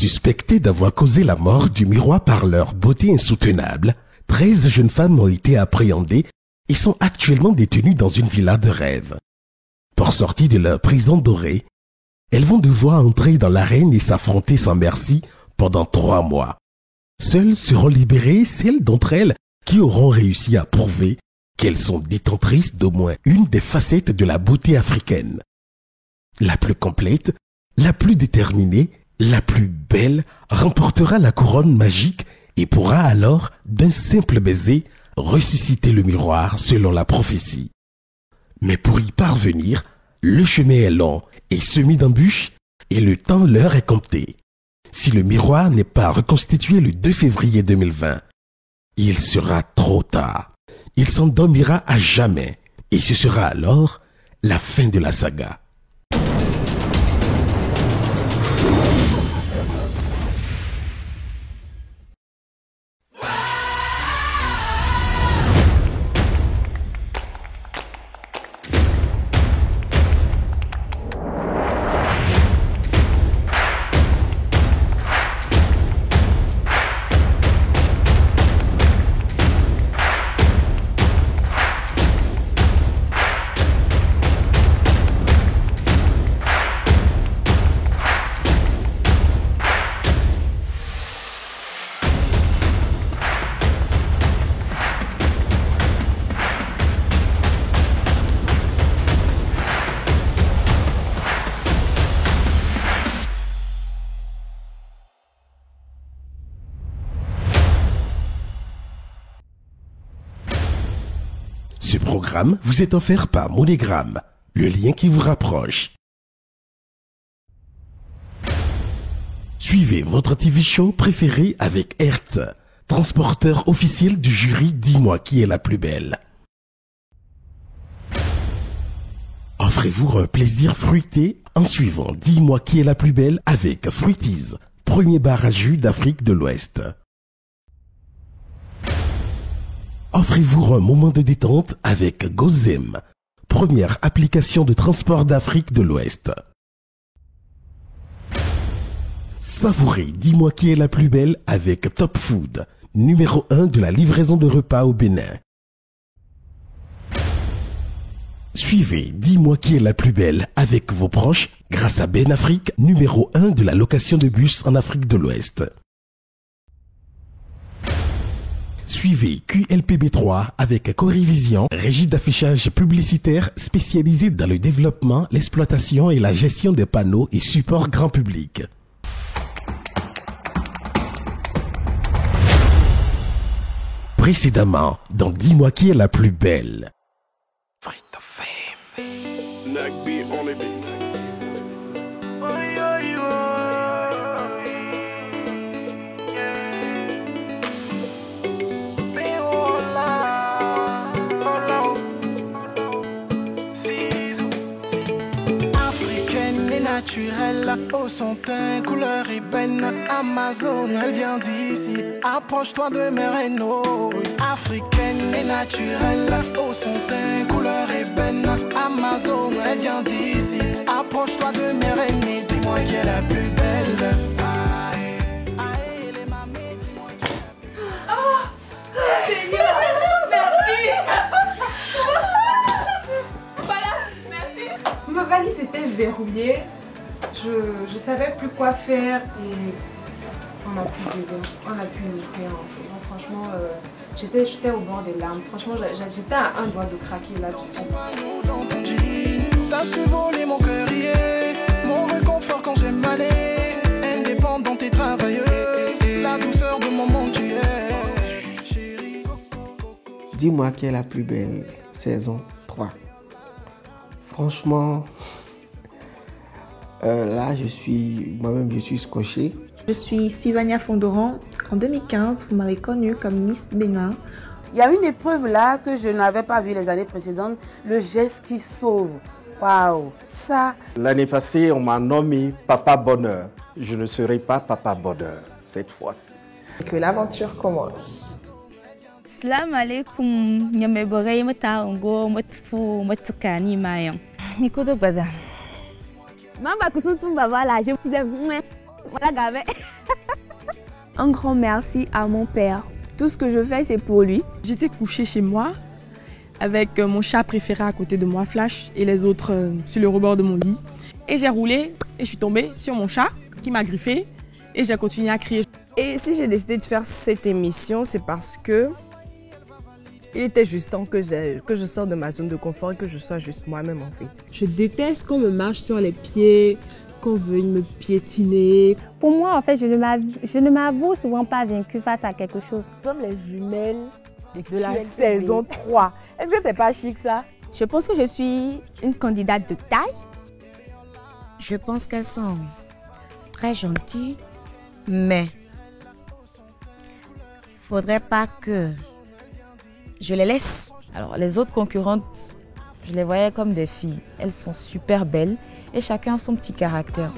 Suspectées d'avoir causé la mort du miroir par leur beauté insoutenable, 13 jeunes femmes ont été appréhendées et sont actuellement détenues dans une villa de rêve. Pour sortir de leur prison dorée, elles vont devoir entrer dans l'arène et s'affronter sans merci pendant 3 mois. Seules seront libérées celles d'entre elles qui auront réussi à prouver qu'elles sont détentrices d'au moins une des facettes de la beauté africaine. La plus complète, la plus déterminée, la plus belle remportera la couronne magique et pourra alors, d'un simple baiser, ressusciter le miroir selon la prophétie. Mais pour y parvenir, le chemin est long et semé d'embûches et le temps leur est compté. Si le miroir n'est pas reconstitué le 2 février 2020, il sera trop tard. Il s'endormira à jamais et ce sera alors la fin de la saga. Ce programme vous est offert par MoneyGram, le lien qui vous rapproche. Suivez votre TV show préféré avec Hertz, transporteur officiel du jury Dis-moi qui est la plus belle. Offrez-vous un plaisir fruité en suivant Dis-moi qui est la plus belle avec Fruities, premier bar à jus d'Afrique de l'Ouest. Offrez-vous un moment de détente avec Gozem, première application de transport d'Afrique de l'Ouest. Savourez Dis-moi qui est la plus belle avec Top Food, numéro 1 de la livraison de repas au Bénin. Suivez Dis-moi qui est la plus belle avec vos proches grâce à Ben Afrique, numéro 1 de la location de bus en Afrique de l'Ouest. Suivez QLPB3 avec Corivision, régie d'affichage publicitaire spécialisée dans le développement, l'exploitation et la gestion des panneaux et supports grand public. Précédemment, dans Dis-moi qui est la plus belle. Naturelle, au son teint, couleur ébène, Amazon, elle vient d'ici. Approche-toi de mes rénaux. Africaine et naturelle, au son teint, couleur ébène, Amazon, elle vient d'ici. Approche-toi de mes rénaux, dis-moi qui est la plus belle. Les mamies, dis-moi qui est la plus belle. Oh, Seigneur, merci. Voilà, merci. Ma valise était verrouillée. Je savais plus quoi faire et on a pu ouvrir en fait. Donc, franchement, j'étais au bord des larmes. Franchement, j'étais à un doigt de craquer là tout de suite. T'as su voler mon cœur hier, mon réconfort quand j'ai mal. Indépendante et travailleuse, la douceur de mon monde tu es. Chérie. Dis-moi qui est la plus belle, saison 3. Franchement, là, moi-même, je suis scotché. Je suis Sylvania Fondoran. En 2015, vous m'avez connue comme Miss Bénin. Il y a une épreuve là que je n'avais pas vue les années précédentes, le geste qui sauve. Waouh, ça. L'année passée, on m'a nommé Papa Bonheur. Je ne serai pas Papa Bonheur cette fois-ci. Que l'aventure commence. Salam alaikum, nyame bogai mata ngo matfu matukani mayang. Mikodo bada. Mamba kusuntumba voilà, je vous aime. Voilà gavé. Un grand merci à mon père. Tout ce que je fais, c'est pour lui. J'étais couchée chez moi avec mon chat préféré à côté de moi, Flash, et les autres sur le rebord de mon lit. Et j'ai roulé et je suis tombée sur mon chat qui m'a griffé et j'ai continué à crier. Et si j'ai décidé de faire cette émission, c'est parce que il était juste temps que je sorte de ma zone de confort et que je sois juste moi-même en fait. Je déteste qu'on me marche sur les pieds, qu'on veuille me piétiner. Pour moi, en fait, je ne m'avoue souvent pas vaincue face à quelque chose. Comme les jumelles de la saison 3. Est-ce que c'est pas chic ça? Je pense que je suis une candidate de taille. Je pense qu'elles sont très gentilles, mais faudrait pas que je les laisse. Alors les autres concurrentes, je les voyais comme des filles. Elles sont super belles et chacun a son petit caractère.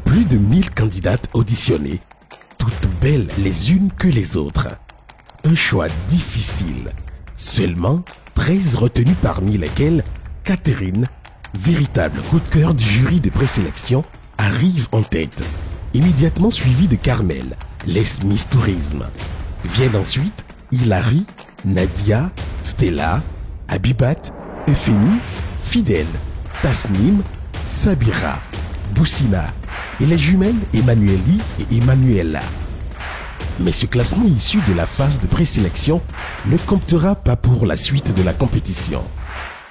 Plus de 1000 candidates auditionnées, toutes belles les unes que les autres. Un choix difficile. Seulement 13 retenues parmi lesquelles Catherine, véritable coup de cœur du jury de présélection, arrive en tête. Immédiatement suivie de Carmel, les Miss Tourisme. Viennent ensuite Hilary, Nadia, Stella, Abibat, Euphémie, Fidèle, Tasnim, Sabira, Boussina et les jumelles Emmanueli et Emmanuela. Mais ce classement issu de la phase de présélection ne comptera pas pour la suite de la compétition.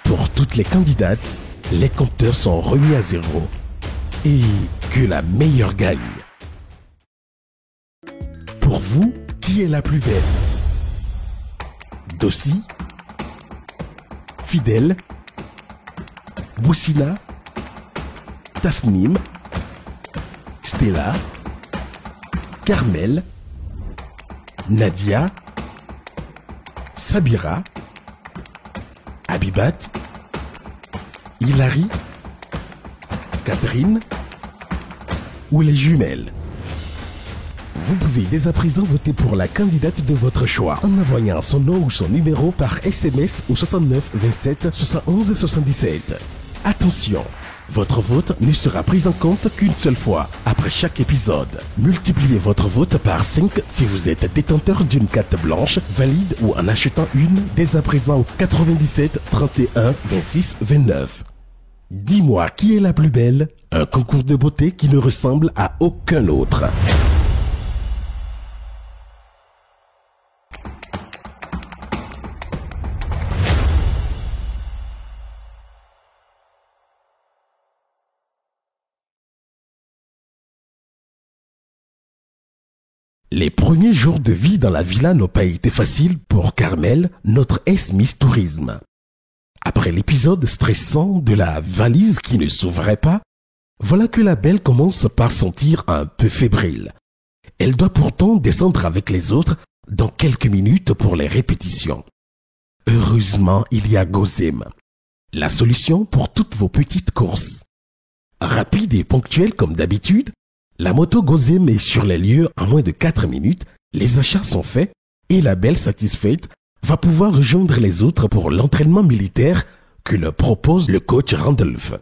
Pour toutes les candidates, les compteurs sont remis à zéro et que la meilleure gagne. Pour vous, qui est la plus belle? Dossi, Fidèle, Boussina, Tasnim, Stella, Carmel, Nadia, Sabira, Abibat, Hilary, Catherine ou les jumelles. Vous pouvez dès à présent voter pour la candidate de votre choix en envoyant son nom ou son numéro par SMS au 69 27 71 77. Attention! Votre vote ne sera pris en compte qu'une seule fois, après chaque épisode. Multipliez votre vote par 5 si vous êtes détenteur d'une carte blanche, valide ou en achetant une dès à présent au 97 31 26 29. Dis-moi qui est la plus belle, un concours de beauté qui ne ressemble à aucun autre. Les premiers jours de vie dans la villa n'ont pas été faciles pour Carmel, notre Miss Tourisme. Après l'épisode stressant de la valise qui ne s'ouvrait pas, voilà que la belle commence par sentir un peu fébrile. Elle doit pourtant descendre avec les autres dans quelques minutes pour les répétitions. Heureusement, il y a Gozem, la solution pour toutes vos petites courses. Rapide et ponctuelle comme d'habitude, la moto Gozem est sur les lieux en moins de 4 minutes, les achats sont faits et la belle satisfaite va pouvoir rejoindre les autres pour l'entraînement militaire que leur propose le coach Randolph.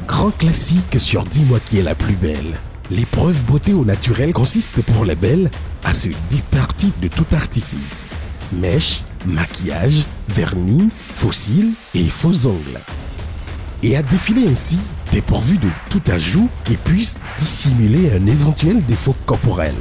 Grand classique sur Dis-moi qui est la plus belle. L'épreuve beauté au naturel consiste pour les belles à se départir de tout artifice. Mèches, maquillage, vernis, faux cils et faux ongles. Et à défiler ainsi, dépourvu de tout ajout qui puisse dissimuler un éventuel défaut corporel.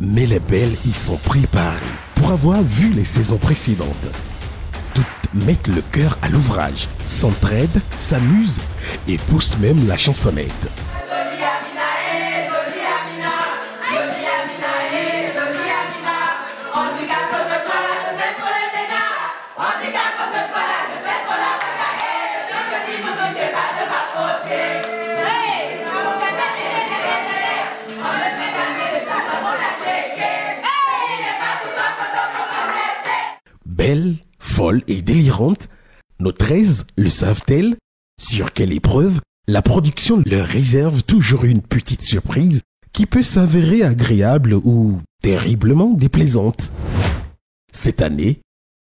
Mais les belles y sont préparées pour avoir vu les saisons précédentes. Toutes mettent le cœur à l'ouvrage, s'entraident, s'amusent et poussent même la chansonnette. Belle, folle et délirante, nos 13 le savent-elles? Sur quelle épreuve la production leur réserve toujours une petite surprise qui peut s'avérer agréable ou terriblement déplaisante. Cette année,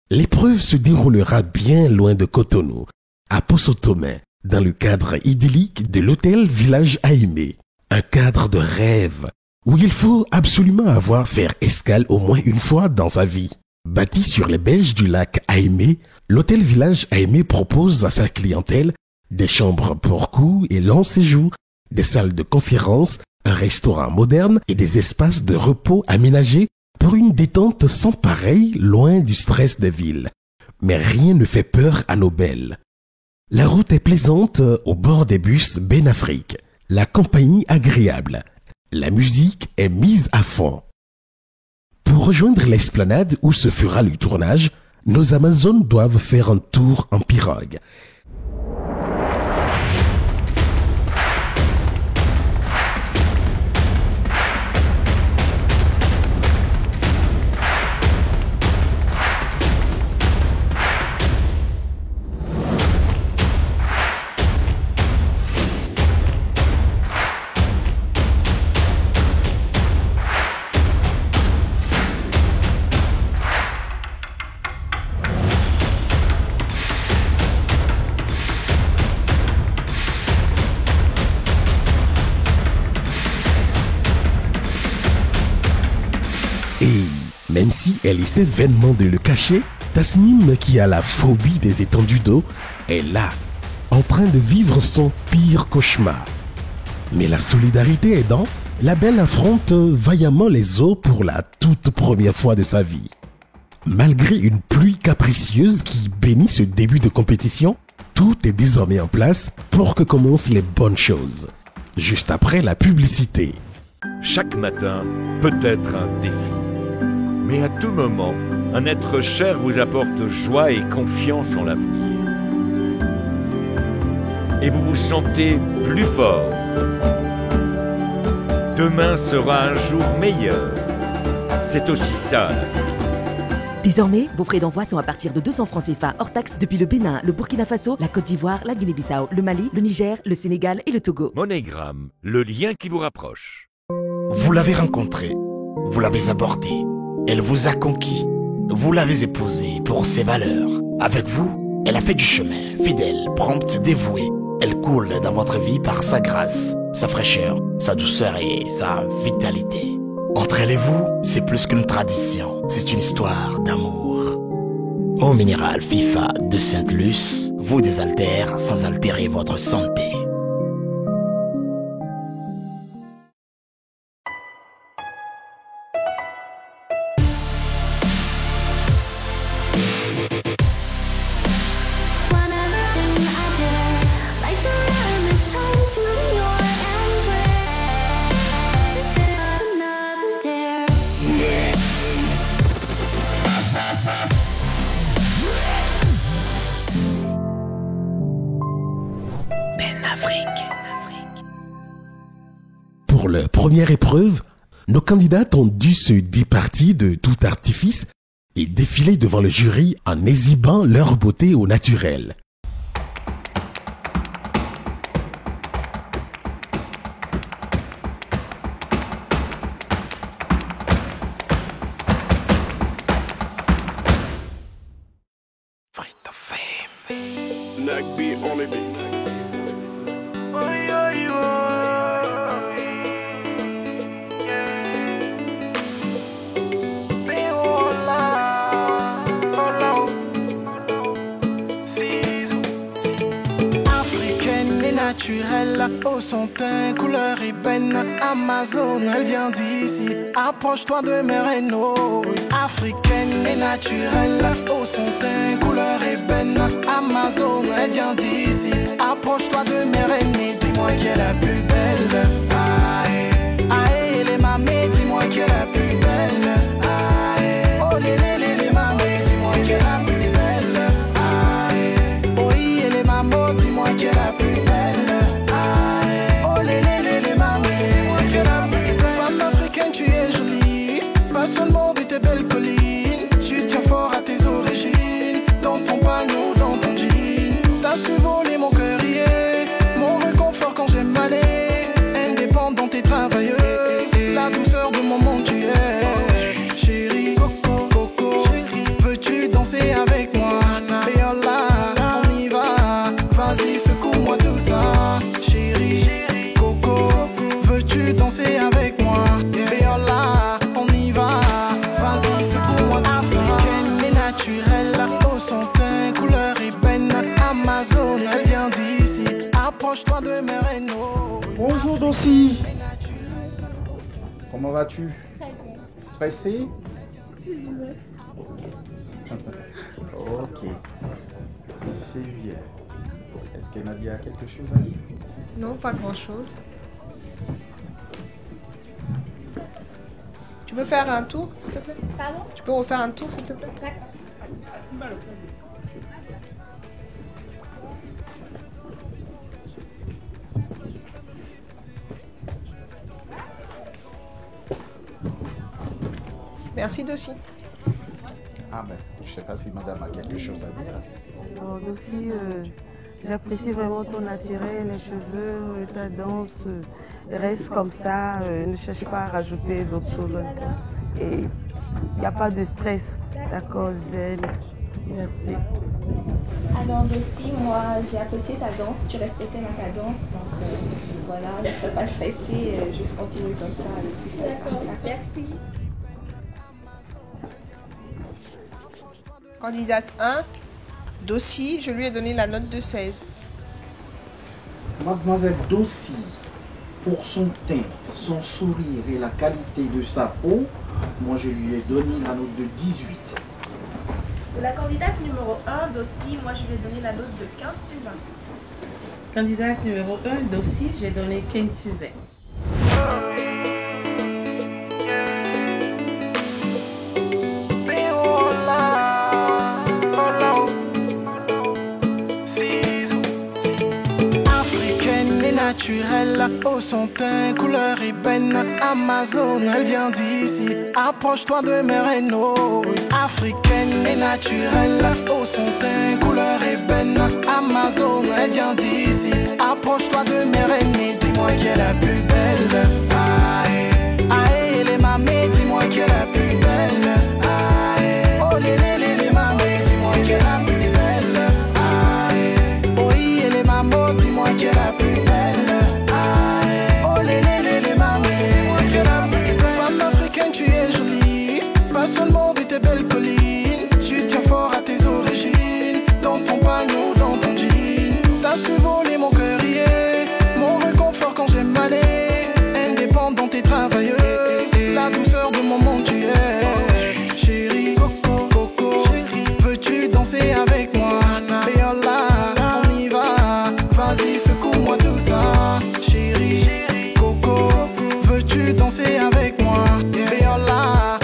l'épreuve se déroulera bien loin de Cotonou, à Posotomain, dans le cadre idyllique de l'hôtel Village Aimé. Un cadre de rêve où il faut absolument avoir faire escale au moins une fois dans sa vie. Bâti sur les berges du lac Aimé, l'hôtel Village Aimé propose à sa clientèle des chambres pour court et long séjour, des salles de conférence, un restaurant moderne et des espaces de repos aménagés pour une détente sans pareil loin du stress des villes. Mais rien ne fait peur à nos belles. La route est plaisante au bord des bus Ben Afrique, la compagnie agréable, la musique est mise à fond. Pour rejoindre l'esplanade où se fera le tournage, nos Amazones doivent faire un tour en pirogue. Et même si elle essaie vainement de le cacher, Tasnim, qui a la phobie des étendues d'eau, est là, en train de vivre son pire cauchemar. Mais la solidarité aidant, la belle affronte vaillamment les eaux pour la toute première fois de sa vie. Malgré une pluie capricieuse qui bénit ce début de compétition, tout est désormais en place pour que commencent les bonnes choses. Juste après la publicité. Chaque matin peut être un défi. Mais à tout moment, un être cher vous apporte joie et confiance en l'avenir. Et vous vous sentez plus fort. Demain sera un jour meilleur. C'est aussi ça, la vie. Désormais, vos frais d'envoi sont à partir de 200 francs CFA hors taxe depuis le Bénin, le Burkina Faso, la Côte d'Ivoire, la Guinée-Bissau, le Mali, le Niger, le Sénégal et le Togo. MoneyGram, le lien qui vous rapproche. Vous l'avez rencontrée, vous l'avez abordée, elle vous a conquis, vous l'avez épousée pour ses valeurs. Avec vous, elle a fait du chemin, fidèle, prompte, dévouée. Elle coule dans votre vie par sa grâce, sa fraîcheur, sa douceur et sa vitalité. Entre elle et vous, c'est plus qu'une tradition, c'est une histoire d'amour. Eau minérale FIFA de Sainte-Luce vous désaltère sans altérer votre santé. Pour leur première épreuve, nos candidates ont dû se départir de tout artifice et défiler devant le jury en exhibant leur beauté au naturel. See naturelle, au son teint, couleur ébène. Amazon, elle vient d'ici. Approche-toi de mes rénaux. Africaine et naturelle, au son teint, couleur ébène. Amazon, elle vient d'ici. Approche-toi de mes rénaux. Dis-moi qui est la plus belle. Aïe, aïe, les mamés, dis-moi qui est la plus belle. Aïe, oh les mamés, dis-moi qui est la plus belle. Aïe, oh les mamans, dis-moi qui est la plus belle. Aïe, oh les mamés, dis-moi qui est la plus belle. Femme africaine, tu es jolie, pas seulement de tes belles collines. Tu tiens fort à tes origines, dans ton panneau, dans ton jean. T'as su voler mon cœur hier, mon réconfort quand j'ai mal. Indépendante et travailleuse, la douceur de mon monde tu es. Chérie, coco, coco, veux-tu danser avec moi? Et oh là, on y va, vas-y secoue-moi tout ça. Chérie, coco, veux-tu danser avec moi? Et oh là, on y va, vas-y secoue-moi tout ça. Africaine et naturelle, au son teint, couleur ébène. Amazon, elle vient d'ici, approche-toi de mes rénaux. Bonjour Dossi. Comment vas-tu? Stressé? Ok. C'est bien. Est-ce que Nadia a quelque chose à dire? Non, pas grand-chose. Tu peux faire un tour, s'il te plaît? Pardon? Tu peux refaire un tour, s'il te plaît? Merci Dossi. Ah ben, je ne sais pas si madame a quelque chose à dire. Alors, Dossi, j'apprécie vraiment ton naturel, les cheveux, ta danse. Reste comme ça, ne cherche pas à rajouter d'autres choses. Et il n'y a pas de stress. D'accord, zen. Merci. Alors Dossi, moi j'ai apprécié ta danse, tu respectais ma cadence, donc voilà, ne sois pas stressée, juste continue comme ça le plus. D'accord, merci. Candidate 1, Dossi, je lui ai donné la note de 16. Mademoiselle Dossi, pour son teint, son sourire et la qualité de sa peau, moi je lui ai donné la note de 18. Pour la candidate numéro 1, Dossi, moi je lui ai donné la note de 15 sur 20. Candidate numéro 1, Dossi, j'ai donné 15 sur 20. Naturelle, au son teint, couleur ébène. Amazon, elle vient d'ici. Approche-toi de mes rénaux. Africaine et naturelle, au son teint, couleur ébène. Amazon, elle vient d'ici. Approche-toi de mes rénaux. Dis-moi qui est la plus belle. Aïe, aïe, les mamés, dis-moi qui est la plus belle. Aïe, oh les mamés, dis-moi qui est la plus belle. Aïe, oh les mamans, dis-moi qui est la plus belle. Pas seulement de tes belles collines, tu tiens fort à tes origines, dans ton panneau, dans ton jean. T'as su voler mon cœur hier, mon réconfort quand j'ai mal. Indépendante et travailleuse, la douceur de mon monde tu es. Chérie, coco, coco, veux-tu danser avec moi? Et oh là, on y va, vas-y secoue-moi tout ça. Chérie, coco, veux-tu danser avec moi? Et oh là,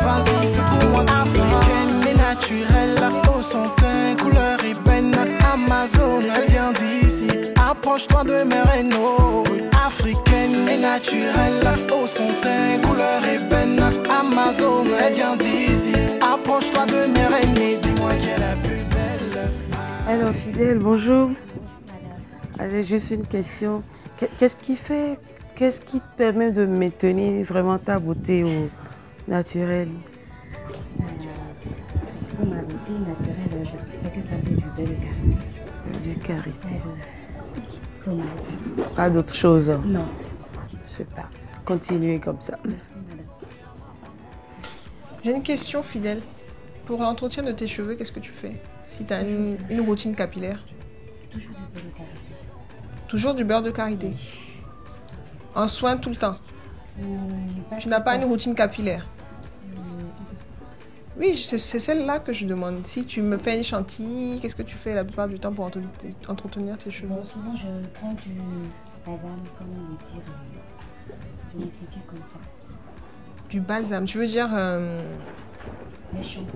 vas-y, secoue-moi. Africaine et naturelle, au son teint, couleur ébène. Amazon, elle vient d'ici. Approche-toi de mes rénaux. Africaine et naturelle, au son teint, couleur ébène. Amazon, elle vient d'ici. Approche-toi de mes rénaux. Dis-moi qui est la plus belle. Hello Fidèle, bonjour. J'ai juste une question. Qu'est-ce qui te permet de maintenir vraiment ta beauté au naturel? Pour ma beauté naturelle, je préfère passer du bel carré. Du carré. Tomate. Pas d'autre chose? Non. Super. Continuez comme ça. Merci madame. J'ai une question Fidèle. Pour l'entretien de tes cheveux, qu'est-ce que tu fais? Si tu as une routine capillaire? Toujours du bel carré. Toujours du beurre de karité. En soin tout le temps. Tu n'as pas une routine capillaire. Oui, c'est celle-là que je demande. Si tu me fais une chantilly, qu'est-ce que tu fais la plupart du temps pour entretenir tes cheveux? Souvent, je prends du balsam, comme on le dit. Je vais le dire comme ça. Du balsam, tu veux dire Les shampoings.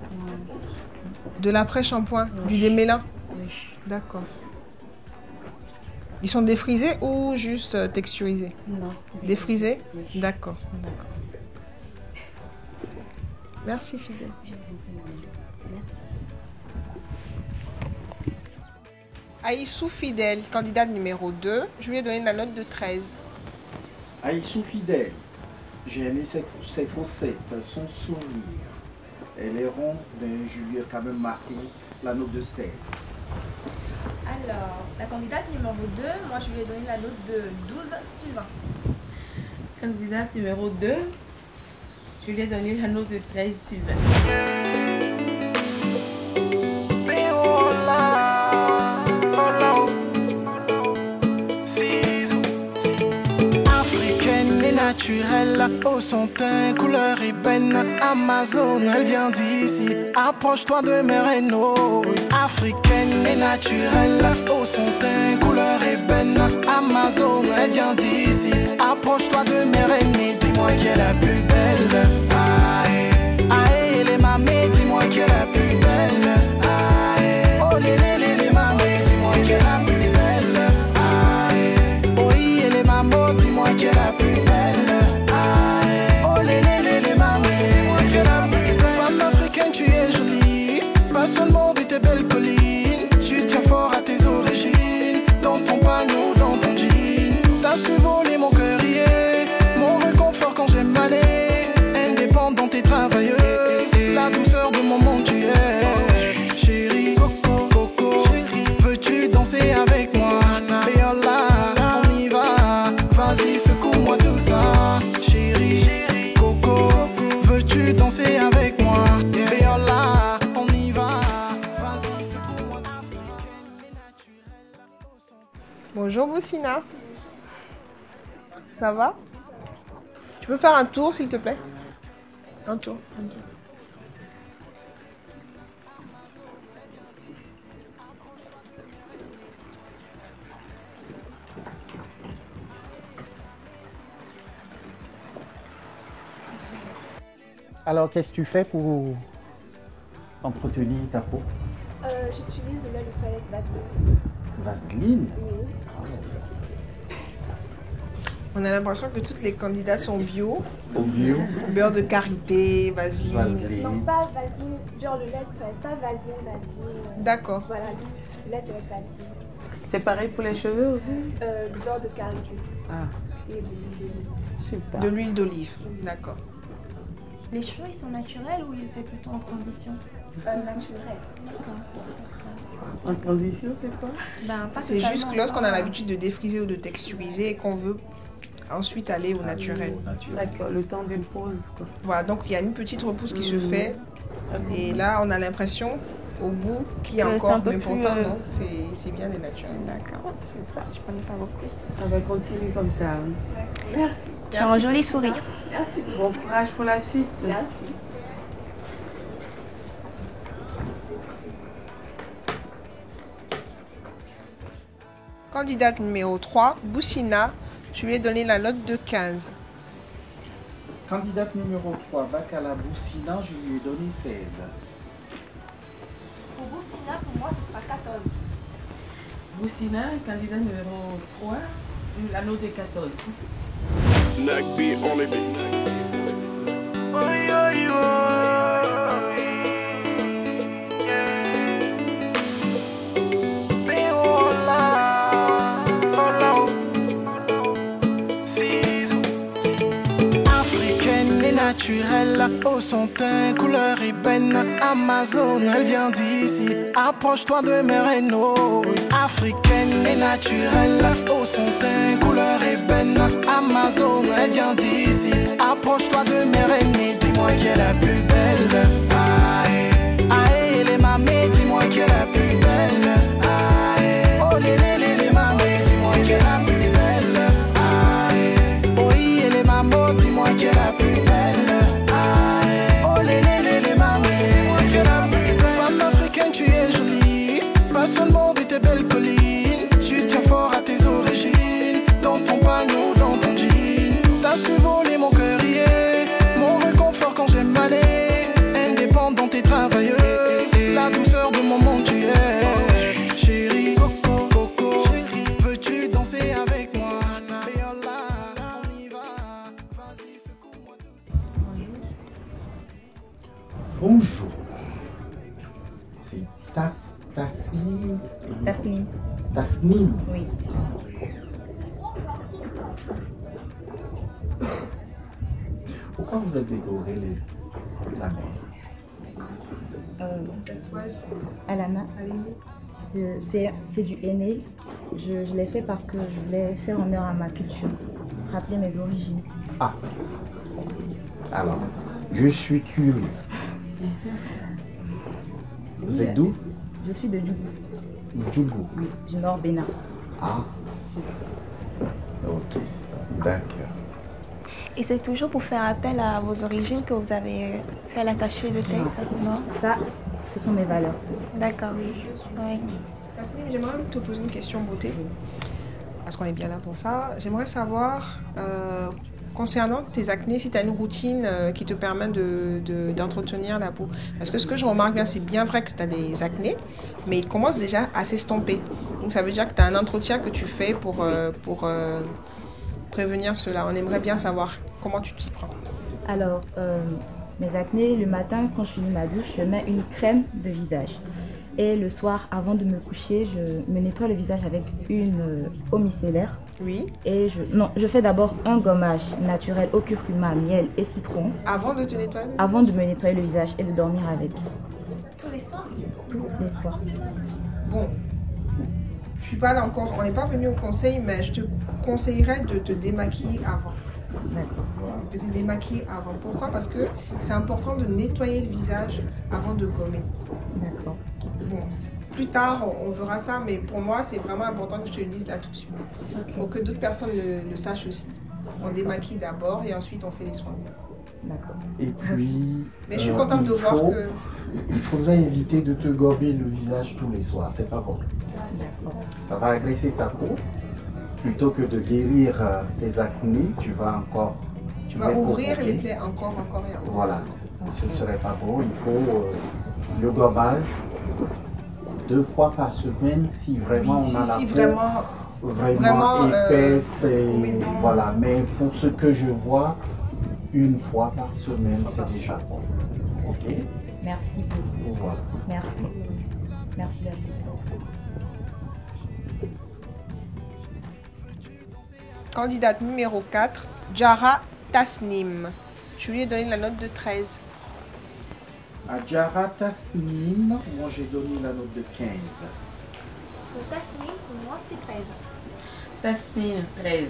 de l'après-shampoing, du démêlant? Oui. D'accord. Ils sont défrisés ou juste texturisés? Non. Défrisés? Oui. D'accord. Merci Fidèle. Aïssou Fidèle, candidate numéro 2, je lui ai donné la note de 13. Aïssou Fidèle, j'ai aimé ses faussettes, son sourire. Elle est ronde, mais je lui ai quand même marqué la note de 16. Alors, la candidate numéro 2, moi je lui ai donné la note de 12 sur 20. Candidate numéro 2, je lui ai donné la note de 13 sur 20. Africaine et naturelle, au son teint, couleur ébène, Amazon, elle vient d'ici. Approche-toi de mes rénaux. Africaine et naturelle, au son teint, couleur ébène, Amazon, elle vient d'ici. Approche-toi de mes rénaux, dis-moi qui est la plus belle. Aïe, aïe, les mamés, dis-moi qui est la plus belle. Aïe, oh les mamés, dis-moi qui est la plus belle. Aïe, oh les mamans, dis-moi qui est la plus belle. Aïe, oh les mamés, dis-moi qui est la plus belle. Femme africaine, tu es jolie, pas seulement de tes belles collines. Tu tiens fort à tes origines, dans ton panneau, dans ton jean. T'as su voler mon cœur hier, mon réconfort quand j'ai mal. Indépendante et travailleuse, la douceur de mon monde tu es. Chérie, coco, veux-tu danser avec moi? Béola, on y va, vas-y secoue-moi tout ça. Chérie, coco, veux-tu danser avec moi? Béola, on y va, vas-y secoue-moi tout ça. Bonjour Boussina. Ça va? Tu peux faire un tour s'il te plaît? Un tour. Alors, qu'est-ce que tu fais pour entretenir ta peau? J'utilise de l'huile de toilette Vaseline. Vaseline? Oui. On a l'impression que toutes les candidates sont bio. Bio. Beurre de karité, vaseline. Non, pas Vaseline, genre le lait de toilette, pas Vaseline. D'accord. Voilà, le lait de toilette Vaseline. C'est pareil pour les cheveux aussi? Du beurre de karité. Ah. Et de l'huile d'olive. Super. De l'huile d'olive, d'accord. Les cheveux, ils sont naturels ou c'est plutôt en transition? Naturel. En transition, c'est quoi? C'est juste que lorsqu'on a l'habitude de défriser ou de texturiser et qu'on veut ensuite aller au naturel. D'accord, le temps d'une pause, quoi. Voilà, donc il y a une petite repousse qui se fait. Et là, on a l'impression, au bout, qu'il y a encore, mais pourtant, non, c'est bien des naturels. D'accord, super, je connais pas beaucoup. On va continuer comme ça. Merci. Merci. Un joli sourire. Merci. Bon courage pour la suite. Merci. Candidate numéro 3, Boussina, je lui ai donné la note de 15. Candidate numéro 3, Bakala Boussina, je lui ai donné 16. Pour Boussina, pour moi, ce sera 14. Boussina, candidat numéro 3, la note de 14. Nagby on the beat. Africaine et naturelle, au son teint, couleur ébène, Amazon, elle vient d'ici. Approche-toi de mes rénaux. Africaine et naturelle, au son teint, couleur ébène, Amazon, elle vient d'ici. Approche-toi de mes rénaux, dis-moi qui est la plus belle. Aïe, aïe, les mamés, dis-moi qui est la plus belle. Aïe, oh les mamés, dis-moi qui est la Tasnim. Oui. Pourquoi vous avez décoré la mer? À la main. C'est du henné. Je l'ai fait parce que je voulais faire honneur à ma culture, rappeler mes origines. Ah. Alors, je suis curieux. Vous êtes d'où? Je suis de Djougou. Djougou. Oui, du Nord Bénin. Ah. Ok, d'accord. Et c'est toujours pour faire appel à vos origines que vous avez fait l'attaché de tête, non? Ça, ce sont mes valeurs. D'accord, oui. Tasnim, j'aimerais te poser une question beauté, parce qu'on est bien là pour ça. J'aimerais savoir, concernant tes acnés, si tu as une routine qui te permet d'entretenir la peau. Parce que ce que je remarque bien, c'est bien vrai que tu as des acnés, mais ils commencent déjà à s'estomper. Donc ça veut dire que tu as un entretien que tu fais pour prévenir cela. On aimerait bien savoir comment tu t'y prends. Alors, mes acnés, le matin, quand je finis ma douche, je mets une crème de visage. Et le soir, avant de me coucher, je me nettoie le visage avec une eau micellaire. Oui. Et je fais d'abord un gommage naturel au curcuma, miel et citron. Avant de te nettoyer le visage? Avant de me nettoyer le visage et de dormir avec. Tous les soirs? Tous les soirs. Bon, je suis pas là encore, on n'est pas venu au conseil, mais je te conseillerais de te démaquiller avant. D'accord. De te démaquiller avant. Pourquoi? Parce que c'est important de nettoyer le visage avant de gommer. D'accord. Bon, plus tard, on verra ça, mais pour moi, c'est vraiment important que je te le dise là tout de suite. Okay. Pour que d'autres personnes le sachent aussi. On démaquille d'abord et ensuite on fait les soins. D'accord. Et puis, mais je suis contente de voir que... Il faudrait éviter de te gommer le visage tous les soirs, c'est pas bon. D'accord. Ça va agresser ta peau. Plutôt que de guérir tes acnés, tu vas encore... Tu vas ouvrir les plaies encore et encore. Voilà. Ce ne serait pas bon. Il faut le gommage 2 fois par semaine si vraiment oui, on a la peau vraiment épaisse. Voilà. Mais pour ce que je vois, 1 fois par semaine, c'est déjà bon. Ok? Merci beaucoup. Voilà. Merci. Merci à tous. Candidate numéro 4, Jara Tasnim. Je lui ai donné la note de 13. À Jara Tasnim, moi j'ai donné la note de 15. Pour Tasnim, pour moi c'est 13. Tasnim, 13.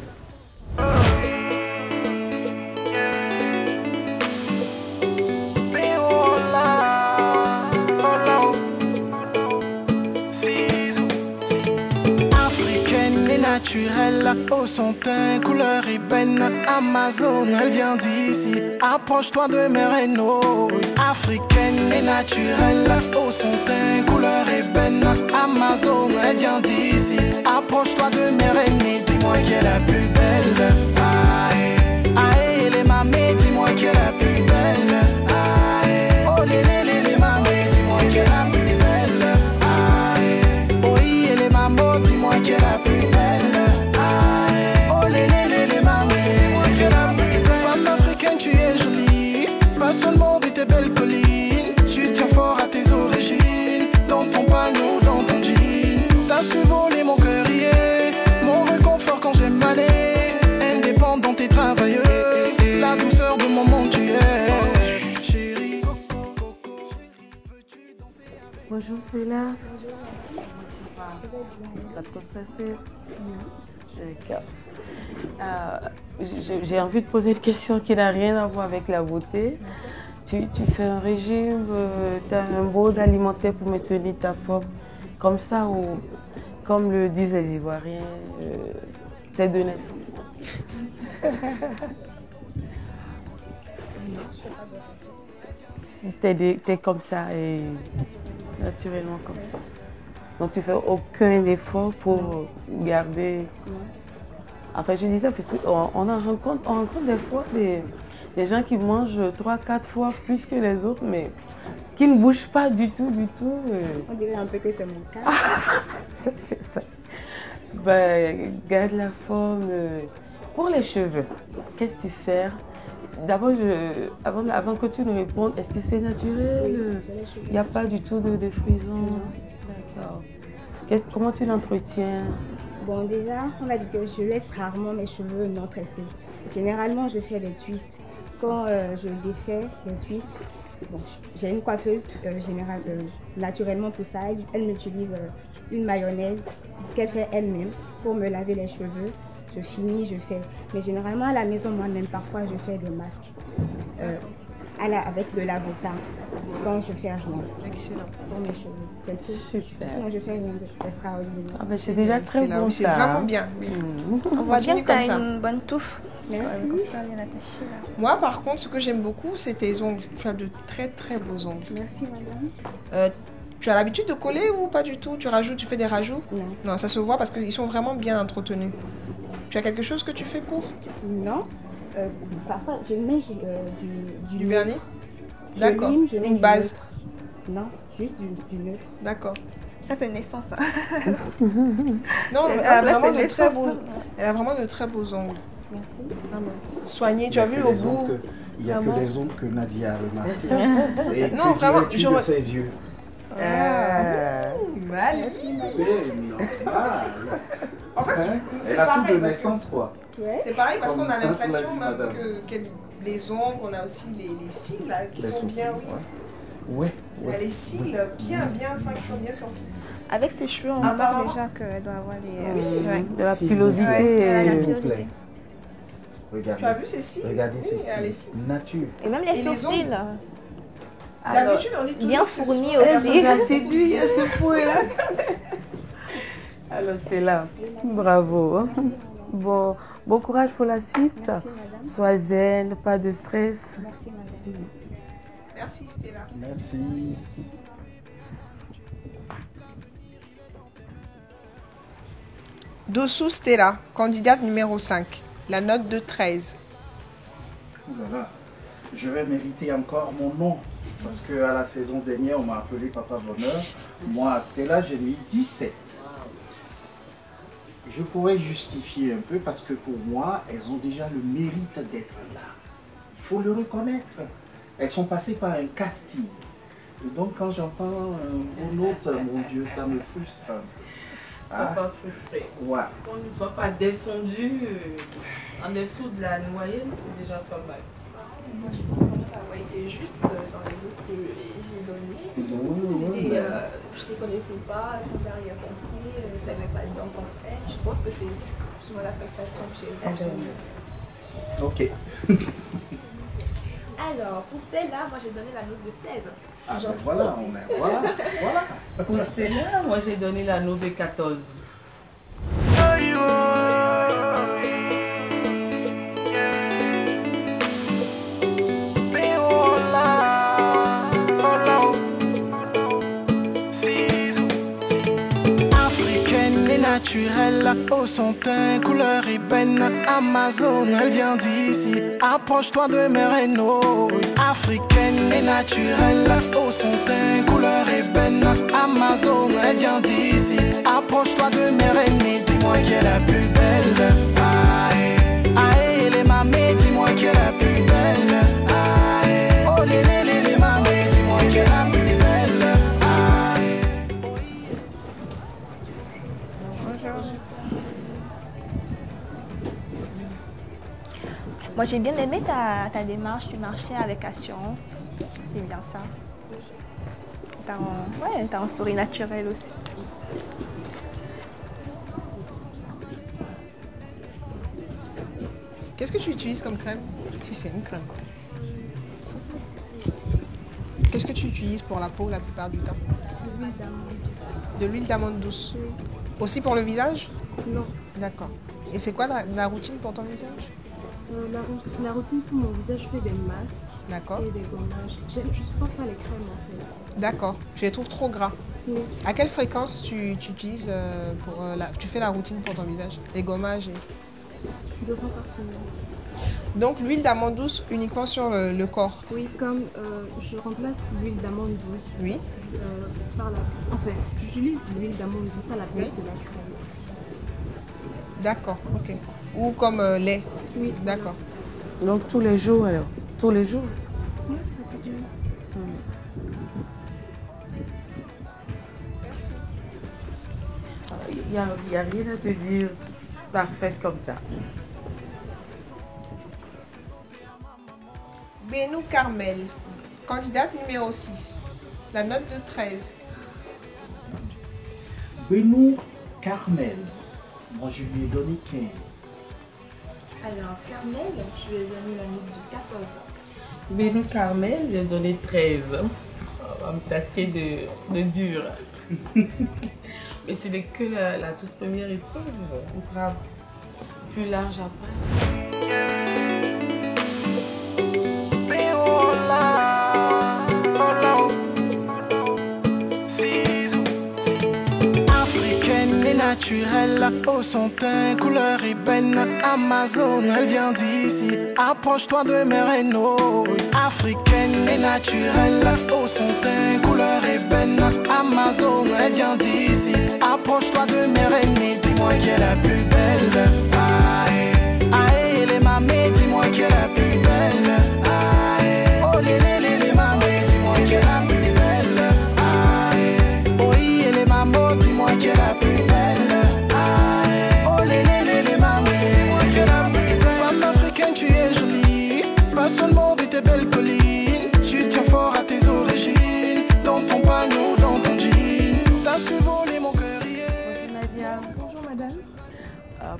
Naturelle, au son teint, couleur ébène, Amazon, elle vient d'ici. Approche-toi de mes rénaux. Africaine et naturelle, au son teint, couleur ébène, Amazon, elle vient d'ici. Approche-toi de mes rénaux, dis-moi qui est la plus belle. Aïe, aïe, les mamés, dis-moi qui est la plus belle. Aïe, oh les mamés, dis-moi qui est la plus belle. Aïe, oh les mamans, dis-moi qui est la plus belle. Seulement de tes belles collines, tu tiens fort à tes origines. Dans ton panneau, dans ton jean, t'as su voler mon cœur hier. Mon réconfort quand j'aime aller, indépendante et travailleuse, la douceur de mon monde tu es. Chérie, bonjour, c'est là. Pas trop stressée. J'ai envie de poser une question qui n'a rien à voir avec la beauté. Tu fais un régime, tu as un mode alimentaire pour maintenir ta forme, comme ça, ou comme le disent les Ivoiriens, c'est de naissance. T'es comme ça et naturellement comme ça. Donc tu fais aucun effort pour garder. Enfin, je dis ça parce qu'on rencontre des fois des gens qui mangent 3-4 fois plus que les autres, mais qui ne bougent pas du tout. On dirait un peu que c'est mon cas. Ça, je sais. Ben, garde la forme. Pour les cheveux, qu'est-ce que tu fais? D'abord, avant que tu nous répondes, est-ce que c'est naturel? Il n'y a pas du tout de frisson? D'accord. Comment tu l'entretiens? Bon, déjà, on a dit que je laisse rarement mes cheveux non tressés. Généralement, je fais des twists. Quand je défais les twists, bon, j'ai une coiffeuse naturellement pour ça. Elle m'utilise une mayonnaise qu'elle fait elle-même pour me laver les cheveux. Je finis, je fais. Mais généralement, à la maison, moi-même, parfois, je fais des masques avec de l'avocat quand je fais rien. Excellent. Pour mes cheveux. C'est tout. Super. Sinon, je fais rien d'extraordinaire. Ah ben c'est déjà très bon c'est ça. vraiment bien. Oui. On voit bien que tu comme as ça. une bonne touffe. Merci. Comme ça, bien attaché là. Moi, par contre, ce que j'aime beaucoup, c'est tes ongles. Tu as de très très beaux ongles. Merci, madame. Tu as l'habitude de coller ou pas du tout? Tu fais des rajouts? Non. Non, ça se voit parce qu'ils sont vraiment bien entretenus. Tu as quelque chose que tu fais pour? Non. Parfois, je mets du vernis? D'accord. Une base? Non, juste du neutre. D'accord. Ça, c'est naissant, ça. Non, elle a vraiment de très beaux ongles. Merci. Soigné, tu as vu au bout. Il n'y a que les ongles que Nadia a remarqué. Et non, vraiment, tu de ses yeux. Magnifique. En fait, c'est elle a pareil. tout de naissance, quoi. C'est pareil parce qu'on a l'impression même que les ongles, on a aussi les cils là, qui sont bien, oui. Ouais. Il y a les cils bien fins qui sont bien sortis. Avec ses cheveux, on voit déjà qu'elle doit avoir de la pilosité. Regardez. Tu as vu ces cils? Regardez ces cils. Nature. Et même les sourcils. D'habitude, on dit toujours bien fournis aussi. Ça séduit à ce point-là. Alors, Stella, bravo. Bon courage pour la suite. Sois zen, pas de stress. Merci, madame. Merci, Stella. Merci. Dossou Stella, candidate numéro 5. La note de 13. Voilà. Je vais mériter encore mon nom. Parce qu'à la saison dernière, on m'a appelé Papa Bonheur. Moi, à Stella, j'ai mis 17. Je pourrais justifier un peu parce que pour moi, elles ont déjà le mérite d'être là. Il faut le reconnaître. Elles sont passées par un casting. Et donc quand j'entends un autre, mon Dieu, ça me frustre. Ne sois pas frustré. Ouais. Qu'on ne soit pas descendu en dessous de la moyenne, c'est déjà pas mal. Moi, je pense qu'on a été juste dans les autres que j'ai données. Je ne les connaissais pas, sans arrière-pensée, je ne savais pas dedans qu'on fait. Je pense que c'est souvent la prestation que j'ai eue. Ok. Alors, pour Stella, moi j'ai donné la note de 16. Ah ben voilà, voilà. Pour Stella, moi j'ai donné la note de 14. Naturelle, au son teint, couleur ébène, Amazon, elle vient d'ici. Approche-toi de mes rénaux. Africaine et naturelle, au son teint, couleur ébène, Amazon, elle vient d'ici. Approche-toi de mes rénaux, dis-moi qui est la plus belle. Aïe, aïe, les mamés, dis-moi qui est la plus belle. Aïe, oh les mamés, dis-moi qui est la plus belle. Moi, j'ai bien aimé ta démarche, tu marchais avec assurance. C'est bien ça. T'as un sourire naturel aussi. Qu'est-ce que tu utilises comme crème? Si c'est une crème. Qu'est-ce que tu utilises pour la peau la plupart du temps? De l'huile d'amande douce. Oui. Aussi pour le visage? Non. D'accord. Et c'est quoi la routine pour ton visage? La routine pour mon visage, je fais des masques. D'accord. Et des gommages. Je supporte pas les crèmes en fait. D'accord. Je les trouve trop gras. Oui. À quelle fréquence tu utilises tu fais la routine pour ton visage? Les gommages et... 2 fois par semaine. Donc l'huile d'amande douce uniquement sur le corps? Oui, comme je remplace l'huile d'amande douce. Oui. Par la... Enfin, j'utilise l'huile d'amande douce à la place de la crème. D'accord, ok. Ou comme lait? Oui. D'accord. Donc tous les jours alors? Tous les jours? Oui, pratiquement. Il n'y a rien à te dire parfaite comme ça. Benou Carmel, candidate numéro 6. La note de 13. Benou Carmel, moi je lui ai donné 15. Alors, Carmel, je lui ai donné la note de 14. Benou Carmel, j'ai donné 13. On va me tasser de dur. Mais ce n'est que la toute première épreuve. On sera plus large après. Africaine et naturelle, au son teint, couleur ébène. Amazon, elle vient d'ici. Approche-toi de mes rénaux. Africaine et naturelle, au son teint, couleur ébène. Amazon, elle vient d'ici. Approche-toi de mes reines, dis-moi qui est la plus belle. Aïe, aïe, les mamés, dis-moi qui est la plus belle. Aïe, oh les mamés, dis-moi qui est la plus belle. Aïe, oh et les mamans, dis-moi qui est la plus belle. Aïe, oh les mamés, dis-moi qui est la plus belle. Femme africaine, tu es jolie, pas seulement de tes belles collines. Tu tiens fort à tes origines, dans ton panneau, dans ton jean. T'as su voler mon cœur. Bonjour madame.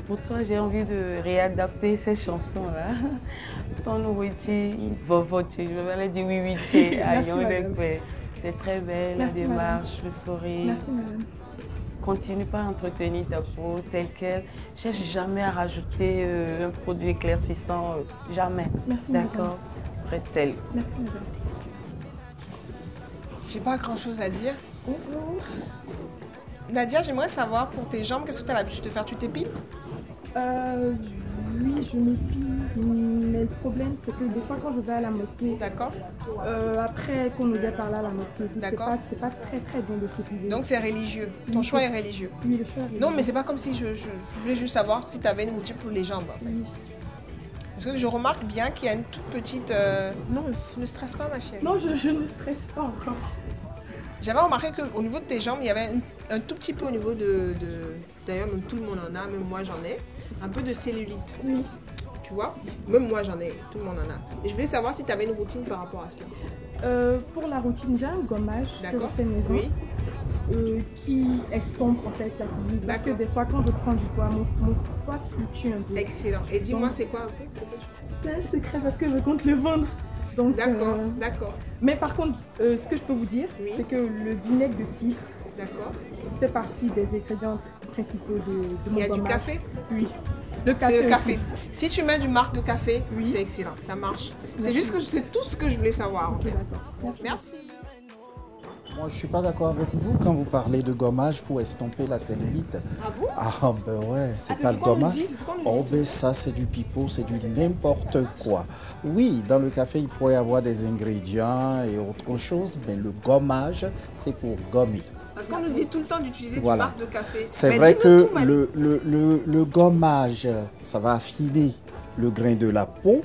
Pour toi, j'ai envie de réadapter ces chansons-là. Ton nourriture, vovotier, je vais aller dire oui, c'est très belle, la démarche, le sourire. Merci madame. Continue pas à entretenir ta peau telle qu'elle. Cherche jamais à rajouter un produit éclaircissant, jamais. Merci madame. D'accord. Reste telle. Merci madame. J'ai pas grand chose à dire. Nadia, j'aimerais savoir pour tes jambes, qu'est-ce que tu as l'habitude de faire? Tu t'épiles? Oui, je m'épile, mais le problème c'est que des fois quand je vais à la mosquée, d'accord. Après qu'on nous ait parlé à la mosquée, c'est pas très bon de s'épiler. Donc c'est religieux. Ton choix est religieux. Oui, le choix est religieux. Non, mais c'est pas comme si je voulais juste savoir si tu avais une routine pour les jambes. En fait. Parce que je remarque bien qu'il y a une toute petite. Non, ne stresse pas ma chérie. Non, je ne stresse pas encore. J'avais remarqué qu'au niveau de tes jambes, il y avait un tout petit peu au niveau de... D'ailleurs, même tout le monde en a, même moi j'en ai. Un peu de cellulite. Oui. Tu vois? Même moi j'en ai, tout le monde en a. Et je voulais savoir si tu avais une routine par rapport à cela. Pour la routine, j'ai un gommage que je fais maison. Oui. Qui estompe en fait la cellulite. Parce que des fois quand je prends du poids, mon poids fluctue un peu. Excellent. Et dis-moi, c'est quoi un peu? C'est un secret parce que je compte le vendre. D'accord, d'accord. Mais par contre, ce que je peux vous dire, c'est que le vinaigre de cidre fait partie des ingrédients principaux de mon gommage. Il y a du café? Oui. C'est le café. Si tu mets du marc de café, c'est excellent, ça marche. C'est juste que c'est tout ce que je voulais savoir en fait. Merci. Moi, je ne suis pas d'accord avec vous quand vous parlez de gommage pour estomper la cellulite. Ah bon? Ah ben ouais, c'est ça le gommage. Oh ben ça, c'est du pipeau, c'est du n'importe quoi. Oui, dans le café, il pourrait y avoir des ingrédients et autre chose, mais le gommage, c'est pour gommer. Parce qu'on nous dit tout le temps d'utiliser du marc de café. C'est vrai que le gommage, ça va affiner le grain de la peau,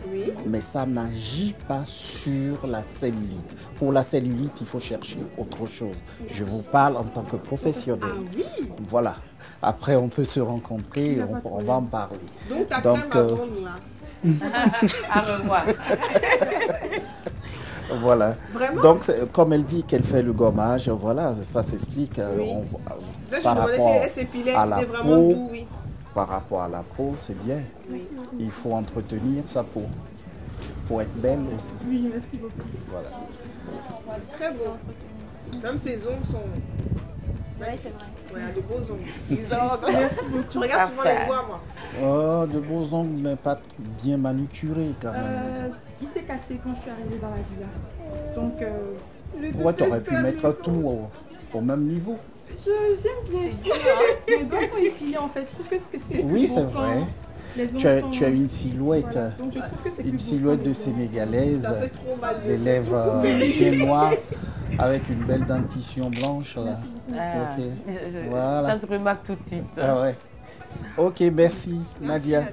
mais ça n'agit pas sur la cellulite. Pour la cellulite, il faut chercher autre chose. Je vous parle en tant que professionnel. Ah oui. Voilà. Après, on peut se rencontrer et on va en parler. Donc, ta crème à vendre, là. À revoir. Voilà. Vraiment? Donc, comme elle dit qu'elle fait le gommage, voilà, ça s'explique par rapport à la peau. Par rapport à la peau, c'est bien. Oui. Il faut entretenir sa peau pour être belle aussi. Oui, merci beaucoup. Voilà. Très beau. Même ses ongles sont magnifiques. Ouais, de beaux ongles. Merci beaucoup. Je regarde souvent les doigts, moi. Oh, de beaux ongles, mais pas bien manucurés quand même. Il s'est cassé quand je suis arrivée dans la villa. Donc, pourquoi tu aurais pu mettre tout au même niveau? J'aime bien. Mes doigts sont épilés en fait. Je trouve que c'est oui, c'est vrai. Tu as une silhouette, une silhouette de sénégalaise, des lèvres bien noires, avec une belle dentition blanche. Là. Voilà. Ça se remarque tout de suite. Ah ouais. Ok, merci Nadia.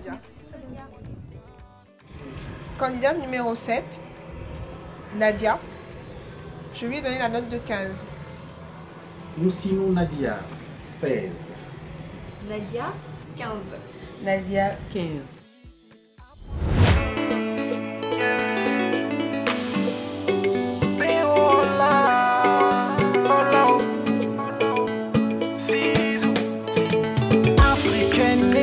Candidate numéro 7, Nadia. Je lui ai donné la note de 15. Nous signons Nadia, 16. Nadia, 15. Nadia, 15.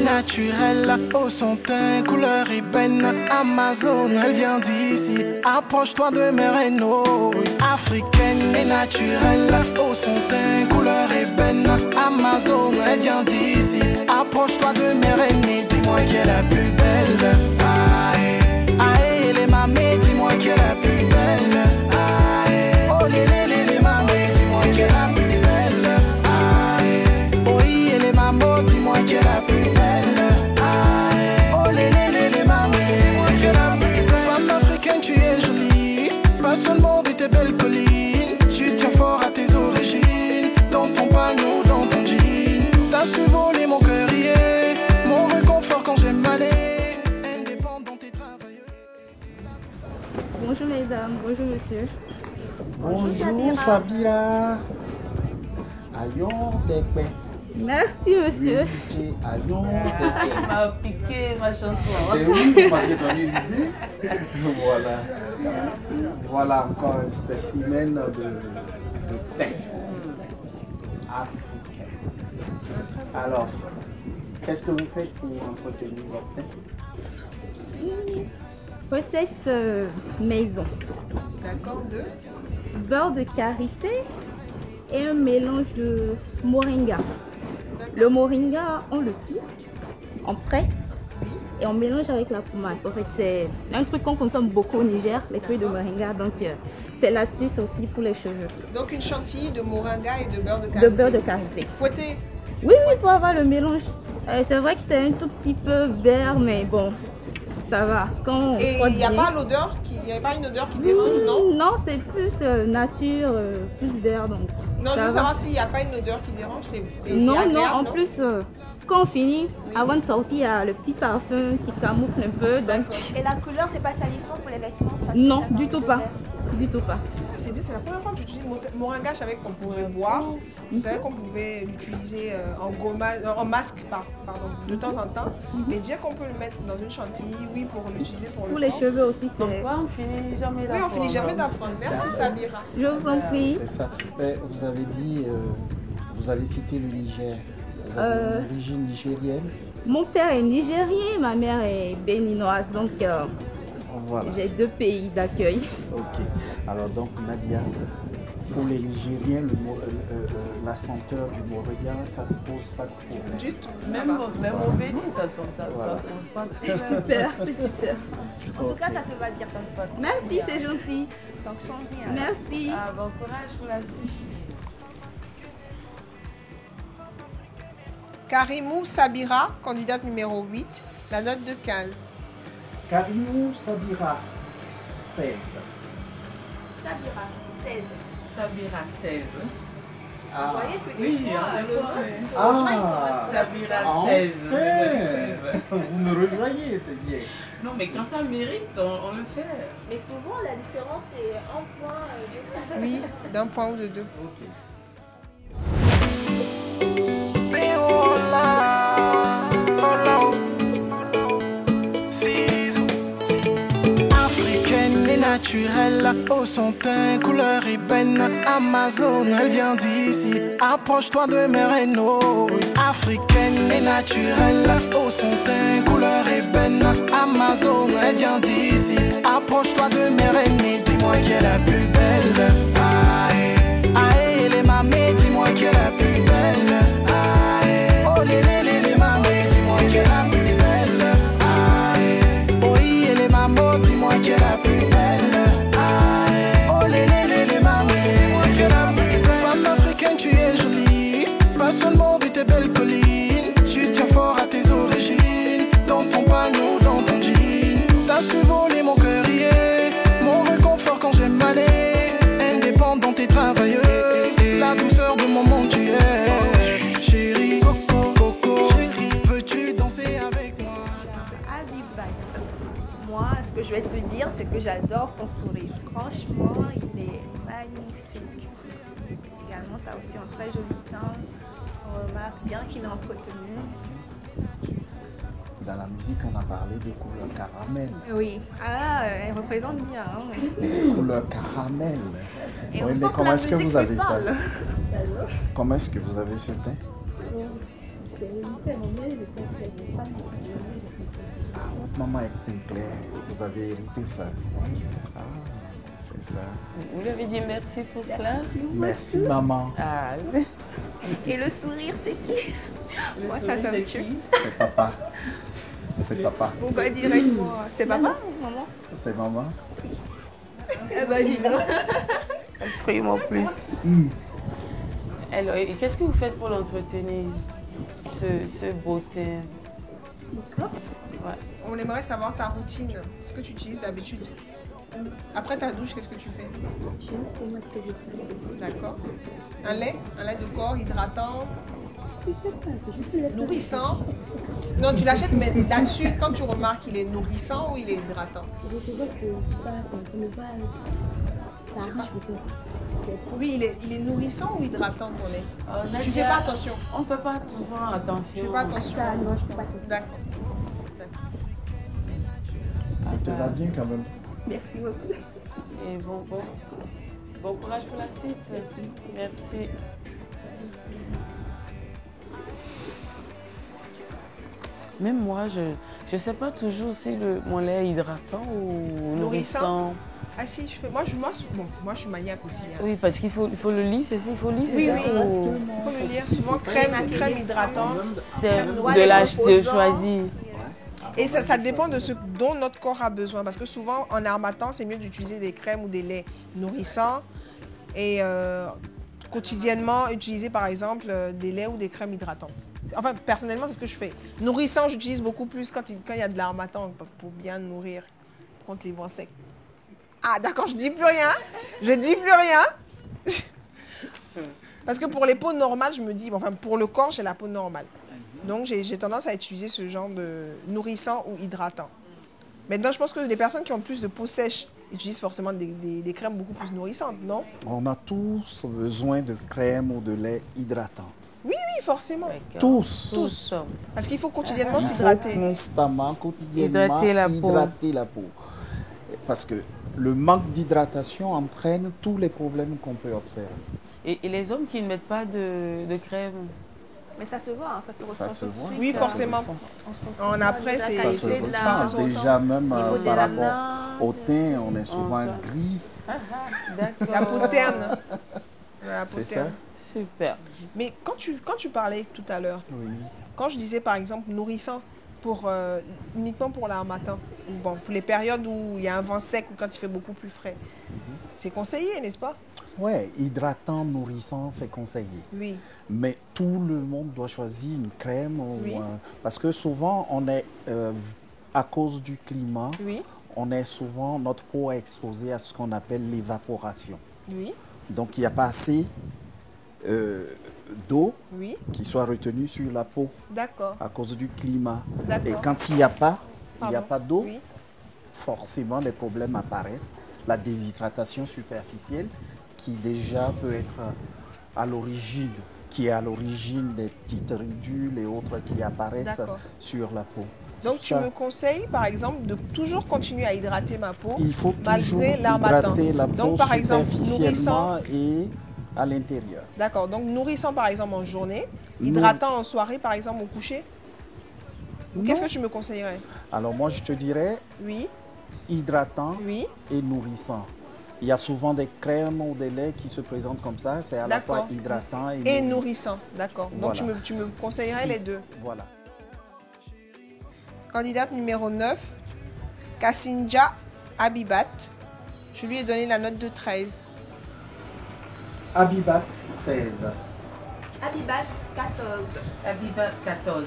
Naturelle, au son teint, couleur ébène, Amazon, elle vient d'ici. Approche-toi de mes rénaux. Africaine et naturelle, au son teint, couleur ébène, Amazon, elle vient d'ici. Approche-toi de mes reines, dis-moi qui est la plus belle. Aïe, aïe, les mamés, dis-moi qui est la plus belle. Aïe, oh les mamés, dis-moi qui est la plus belle. Aïe, oh et les mamans, dis-moi qui est la plus belle. Tu es jolie, pas seulement de tes belles collines. Tu tiens fort à tes origines, dans ton panneau, dans ton jean. T'as su voler mon cœurier, mon réconfort quand j'ai mal indépendante et travailleuse. Bonjour mesdames, bonjour monsieur. Bonjour Sabira. Ayon Dekpe. Merci monsieur. Ayon Dekpe. Il m'a piqué ma chanson. Et oui, vous m'avez donné l'idée. Voilà. Voilà encore un spécimen de thym africain. Alors, qu'est-ce que vous faites pour entretenir votre thym? Recette maison. D'accord, de beurre de karité et un mélange de moringa. Le moringa, on le tue, on presse et on mélange avec la pommade. En fait, c'est un truc qu'on consomme beaucoup au Niger, les feuilles de moringa. Donc, c'est l'astuce aussi pour les cheveux. Donc, une chantilly de moringa et de beurre de karité. De beurre de karité. Fouetté. Oui, oui, pour avoir le mélange. C'est vrai que c'est un tout petit peu vert, mais bon, ça va. Quand on et il n'y a pas l'odeur, il n'y a pas une odeur qui dérange, non? Non, c'est plus nature, plus vert. Donc, non, je veux savoir s'il n'y a pas une odeur qui dérange, c'est non, agréable, non, en plus, quand on finit, avant de sortir, il y a le petit parfum qui camoufle un peu. Donc... Et la couleur, c'est pas salissant pour les vêtements? Non, du tout pas. Du tout pas. C'est bien, c'est la première fois que j'utilise moringa. Je savais qu'on pouvait boire. Je savais qu'on pouvait l'utiliser en gommage, en masque, pardon, de temps en temps. Mais dire qu'on peut le mettre dans une chantilly, oui, pour l'utiliser pour les cheveux aussi, c'est... Donc, on finit jamais d'apprendre. Oui, on finit jamais d'apprendre. Merci Sabira. Je vous en prie. C'est ça. Mais vous avez dit, vous avez cité le Niger. Vous avez une origine nigérienne? Mon père est nigérien, ma mère est béninoise. Donc, voilà. J'ai 2 pays d'accueil. Ok. Alors donc Nadia, pour les Nigériens, la senteur du moringa, ça ne pose pas de problème. Du tout. Même au Bénin, ça sent ça. Voilà. C'est super, c'est super. En tout cas, ça te va bien comme pote. Merci, c'est gentil. Donc, change rien. Merci. Ah, bon courage pour la suite. Karimou Sabira, candidate numéro 8, la note de 15. Karimou Sabira, 16. Sabira, 16. Sabira, 16. Ah. Vous voyez que oui, Sabira, 16. Vous me rejoignez, c'est bien. Non, mais quand ça mérite, on le fait. Mais souvent, la différence est 1 point, 2 points. Oui, d'un point ou de 2. Ok. Naturelle, au son teint, couleur ébène, Amazon, elle vient d'ici. Approche-toi de mes rénaux. Africaine et naturelle, au son teint, couleur ébène, Amazon, elle vient d'ici. Approche-toi de mes reines, dis-moi qui est la plus belle. Aïe, aïe, les mamés, dis-moi qui est la plus belle. Aïe, oh les mamés, dis-moi qui est la plus belle. Aïe, oh les mamans, dis-moi qui est la plus belle. Tu es jolie, pas seulement de tes belles collines. Tu tiens fort à tes origines, dans ton panneau, dans ton jean. T'as su voler mon cœurier, mon réconfort quand j'ai mal. Indépendante et travailleuse, la douceur de mon monde tu es. Chérie, coco, coco, chérie, veux-tu danser avec moi? Moi, ce que je vais te dire, c'est que j'adore ton sourire. Franchement, il est magnifique. Également, tu as aussi un très joli teint. On remarque bien qu'il est entretenu. Dans la musique, on a parlé de couleur caramel. Oui. Ah, elle représente bien. Hein. Couleur caramel. Et oui, on sent mais que comment la est-ce que musique vous avez lui ça? parle. Comment est-ce que vous avez ce teint? Ah, votre maman est teint clair. Vous avez hérité ça. Ah, c'est ça. Vous lui avez dit merci pour cela? Merci, maman. Ah, Et le sourire, c'est qui? Moi, ça me tue. C'est papa. C'est papa. Pourquoi directement? C'est papa ou maman? C'est maman. Eh ben, dis donc. Exprime-moi plus. Alors, et qu'est-ce que vous faites pour l'entretenir, ce beau teint? Ouais. On aimerait savoir ta routine, ce que tu utilises d'habitude. Après ta douche, qu'est-ce que tu fais? D'accord. Un lait de corps hydratant, nourrissant. Non, tu l'achètes, mais là-dessus, quand tu remarques qu'il est nourrissant ou il est hydratant? Oui, il est nourrissant ou hydratant ton lait? Tu fais pas attention? On ne fait pas souvent attention. Tu fais pas attention? D'accord. Il te va bien quand même. Merci beaucoup. Et bon courage pour la suite. Merci. Même moi, je sais pas toujours si mon lait est hydratant ou nourrissant. Ah si, je fais. Moi, je suis maniaque aussi. Hein. Oui, parce qu'il faut le lire, c'est ça, il faut lire. Oui, ça, oui. Il faut le lire. Souvent, crème hydratante. C'est de l'acheter, de choisir. Et ça dépend de ce dont notre corps a besoin. Parce que souvent, en armatant, c'est mieux d'utiliser des crèmes ou des laits nourrissants. Et quotidiennement, utiliser par exemple des laits ou des crèmes hydratantes. Enfin, personnellement, c'est ce que je fais. Nourrissant, j'utilise beaucoup plus quand il y a de l'armatan pour bien nourrir contre les vents secs. Ah, d'accord, je dis plus rien. Je dis plus rien. Parce que pour les peaux normales, je me dis, enfin, pour le corps, j'ai la peau normale. Donc, j'ai tendance à utiliser ce genre de nourrissant ou hydratant. Maintenant, je pense que les personnes qui ont plus de peau sèche utilisent forcément des crèmes beaucoup plus nourrissantes, non? On a tous besoin de crème ou de lait hydratant. Oui, forcément. Tous. Parce qu'il faut quotidiennement s'hydrater. Il faut constamment, quotidiennement, hydrater la peau. Parce que le manque d'hydratation entraîne tous les problèmes qu'on peut observer. Et les hommes qui ne mettent pas de crème? Mais ça se voit, ça se ressent. Ça se voit. Oui, forcément. Après, c'est ça se ressent. Déjà, même par rapport au teint, on est souvent gris. D'accord. La peau terne. C'est ça. Super. Mais quand tu parlais tout à l'heure, quand je disais par exemple nourrissant, uniquement pour l'armatan, bon, pour les périodes où il y a un vent sec ou quand il fait beaucoup plus frais, c'est conseillé, n'est-ce pas? Oui, hydratant, nourrissant, c'est conseillé. Oui. Mais tout le monde doit choisir une crème. Parce que souvent, on est, à cause du climat, on est souvent, notre peau est exposée à ce qu'on appelle l'évaporation. Oui. Donc, il n'y a pas assez d'eau qui soit retenue sur la peau. D'accord. À cause du climat. D'accord. Et quand il n'y a pas d'eau, forcément, les problèmes apparaissent. La déshydratation superficielle, qui déjà peut être à l'origine, des petites ridules et autres qui apparaissent sur la peau. Donc tu me conseilles par exemple de toujours continuer à hydrater ma peau malgré l'armatan. Il faut toujours hydrater la peau. Donc par exemple nourrissant et à l'intérieur. D'accord, donc nourrissant par exemple en journée, hydratant en soirée par exemple au coucher. Qu'est-ce que tu me conseillerais? Alors moi je te dirais hydratant et nourrissant. Il y a souvent des crèmes ou des laits qui se présentent comme ça. C'est à la fois hydratant et nourrissant. D'accord. Donc tu me conseillerais les deux. Voilà. Candidate numéro 9, Kassinja Abibat. Je lui ai donné la note de 13. Abibat, 16. Abibat, 14. Abibat, 14.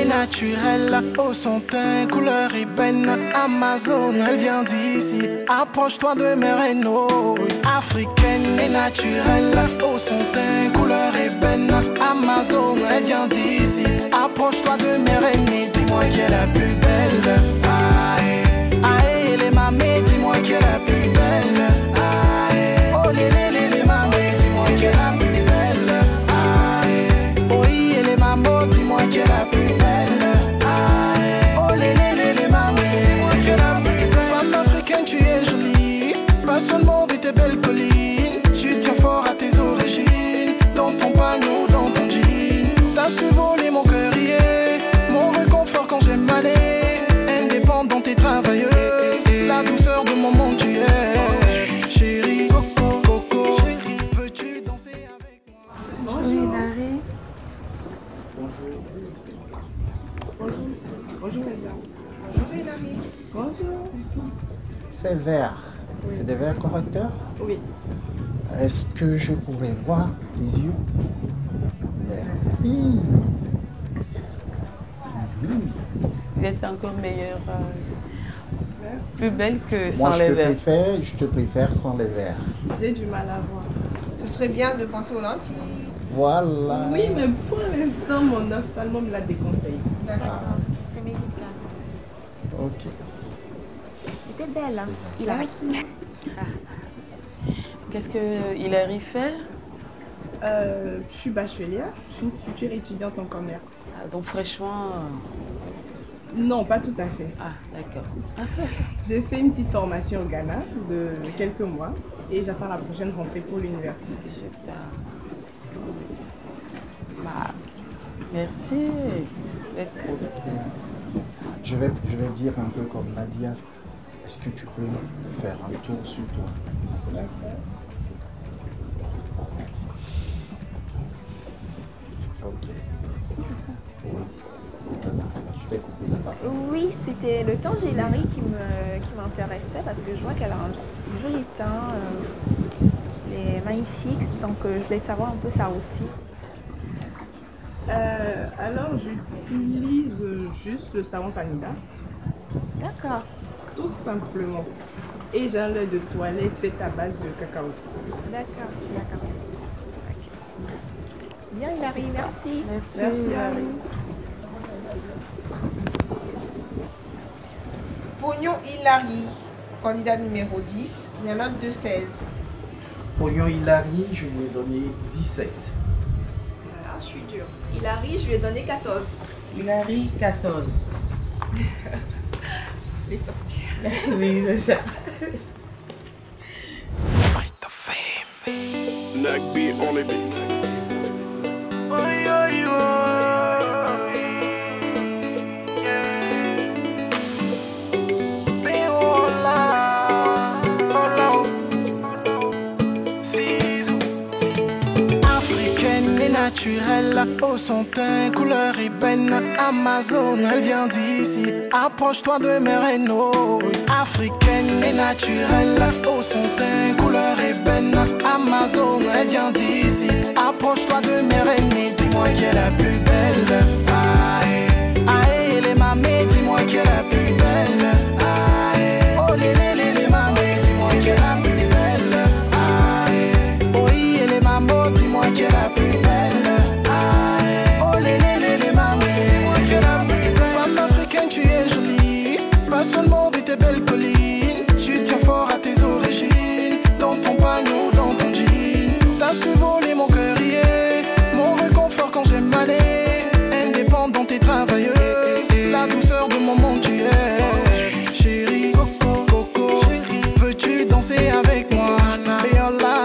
Naturelle, au son teint, couleur ébène, Amazon, elle vient d'ici. Approche-toi de mes rénaux. Africaine et naturelle, au son teint, couleur ébène, Amazon, elle vient d'ici. Approche-toi de mes rénaux, dis-moi qui est la plus belle. Aïe. Pas seulement de tes belles collines, tu tiens fort à tes origines. Dans ton panneau, dans ton jean, t'as su voler mon cœur hier. Mon réconfort quand j'aime aller, indépendante et travailleuse. La douceur de mon monde tu es. Chérie, coco, coco, chérie, veux-tu danser avec moi? Bonjour Hilary. Bonjour. Bonjour. Bonjour madame. Bonjour Hilary. Bonjour. Ces verres, c'est des verres correcteurs? Oui. Est-ce que je pourrais voir tes yeux? Merci. Vous êtes encore meilleure, plus belle que Moi, sans les verres. je te préfère sans les verres. J'ai du mal à voir. Ce serait bien de penser aux lentilles. Voilà. Oui, mais pour l'instant, mon ophtalmo me l'a déconseillé. D'accord. C'est médical. Ok. T'es belle, hein? Hilary. Qu'est-ce que Hilary fait? Je suis bachelière, je suis une future étudiante en commerce. Ah, donc fraîchement... Non, pas tout à fait. Ah, d'accord. J'ai fait une petite formation au Ghana de quelques mois et j'attends la prochaine rentrée pour l'université. Super. Bah, merci. Je vais dire un peu comme Nadia. Est-ce que tu peux faire un tour sur toi? D'accord. Ok. Je vais couper la parole. Oui, c'était le teint d'Hilary qui m'intéressait parce que je vois qu'elle a un joli teint, elle est magnifique, donc je voulais savoir un peu sa routine. Alors j'utilise juste le savon Panida. D'accord. Tout simplement. Et j'ai un lait de toilette fait à base de cacao. D'accord, d'accord. Bien Hilary, merci. Merci Hilary. Pognon Hilary, candidat numéro 10, une note de 16. Pognon Hilary, je lui ai donné 17. Voilà, je suis dure. Hilary, je lui ai donné 14. Hilary, 14. Les sorcières. Oui, c'est ça. Nagby on the beat. Africaine et naturelle, au son teint, couleur ébène. Amazon, elle vient d'ici. Approche-toi de mes rénaux. Africaine et naturelle, au son teint, couleur ébène. Amazon, elle vient d'ici. Approche-toi de mes reines, dis-moi qui est la plus belle. Aïe, aïe, les mamés, dis-moi qui est la plus belle. Aïe, oh les mamés, dis-moi qui est la plus belle. Aïe, oh les mamans, dis-moi qui est la plus belle. Aïe, oh les mamés, dis-moi qui est la plus belle. Femme africaine, tu es jolie, pas seulement de tes belles collines. Tu tiens fort à tes origines, dans ton panneau, dans ton jean. T'as su voler mon cœur hier, mon réconfort quand j'aime aller. Indépendante et travailleuse, la douceur de mon monde tu es. Chérie, coco, coco, chérie, veux-tu danser avec moi? Et là,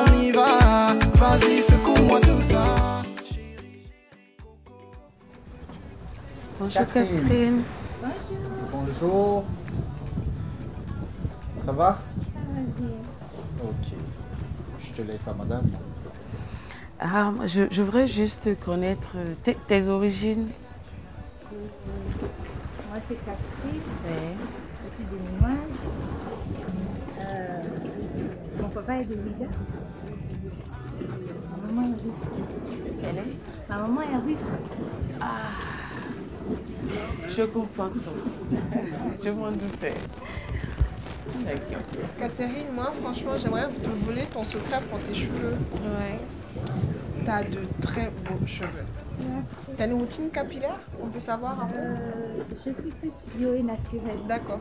on y va, vas-y secoue-moi tout ça. Bonjour Catherine. Bonjour. Ça va? Ok. Je te laisse à madame. Ah, je voudrais juste connaître tes origines. Moi, c'est Catherine. Ouais. Je suis béninoise. Mon papa est de Liga. Ma maman est russe. Elle est? Ma maman est russe. Ah, je comprends tout. Je m'en doutais. D'accord. Catherine, moi franchement j'aimerais te voler ton secret pour tes cheveux. Ouais. T'as de très beaux cheveux. T'as une routine capillaire? On peut savoir un peu? Je suis plus bio et naturelle. D'accord.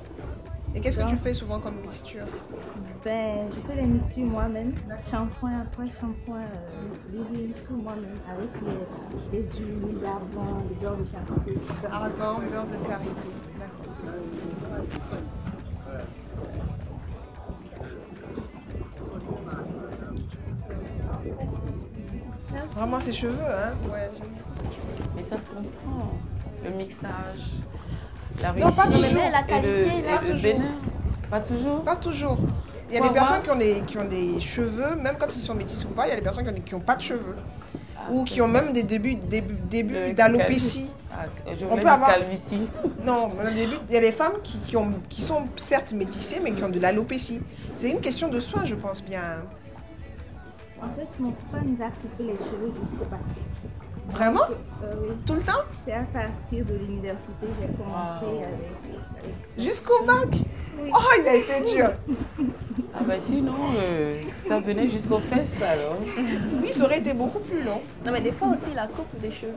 Et qu'est-ce que tu fais souvent comme mixture? Ben, je fais les mixtures moi-même. Shampoing après shampoing, l'huile, tout moi-même. Avec les huiles, l'huile d'argan, le beurre de karité, tout ça. Argan, beurre de karité. D'accord. Vraiment ses cheveux, hein. Ouais, j'aime beaucoup ses cheveux. Mais ça se comprend. Le mixage, la Non, pas Russie toujours. La qualité, et là, le toujours. Bénin. Pas toujours. Pas toujours. Il y a Faut des personnes avoir- qui ont des cheveux, même quand ils sont métis ou pas, il y a des personnes qui n'ont pas de cheveux. Ou c'est qui ont vrai. même des débuts De d'alopécie. je On voulais peut dire avoir. calvitie. Non, on a des débuts- il y a des femmes qui sont certes métissées, mais qui ont de l'alopécie. C'est une question de soin, je pense bien. En fait, mon papa nous a coupé les cheveux jusqu'au bas. Vraiment? Oui. Tout le temps? C'est à partir de l'université, j'ai commencé avec... Jusqu'au bac? Oui. Oh, il a été dur. Ah bah sinon, ça venait jusqu'aux fesses alors. Oui, ça aurait été beaucoup plus long. Non, mais des fois aussi, la coupe des cheveux,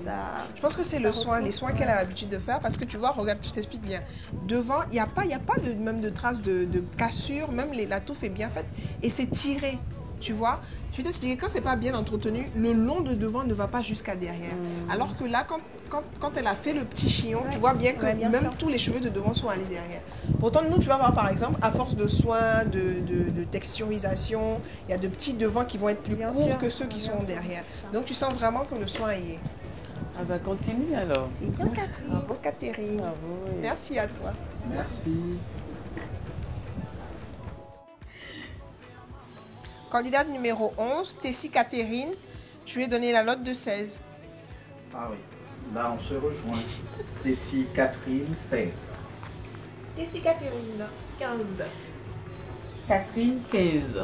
ça... Je pense que c'est le soin, les soins qu'elle a l'habitude de faire. Parce que tu vois, regarde, je t'explique bien. Devant, il n'y a pas même de traces de cassure. Même la touffe est bien faite. Et c'est tiré. Tu vois, je vais t'expliquer, quand c'est pas bien entretenu, le long de devant ne va pas jusqu'à derrière. Alors que là, quand elle a fait le petit chignon, tu vois bien que bien même sûr. tous les cheveux de devant sont allés derrière. Pourtant, nous, tu vas voir par exemple, à force de soins, de texturisation, il y a de petits devants qui vont être plus courts sûr. que ceux qui sont derrière. Donc tu sens vraiment que le soin y est. Ah bah continue alors. C'est bien, Catherine. Bravo, Catherine. Bravo, oui. Merci à toi. Merci. Candidate numéro 11, Tessie Catherine. Je lui ai donné la note de 16. Ah oui, là on se rejoint. Tessie Catherine, 16. Tessie Catherine, 15. Catherine, 15.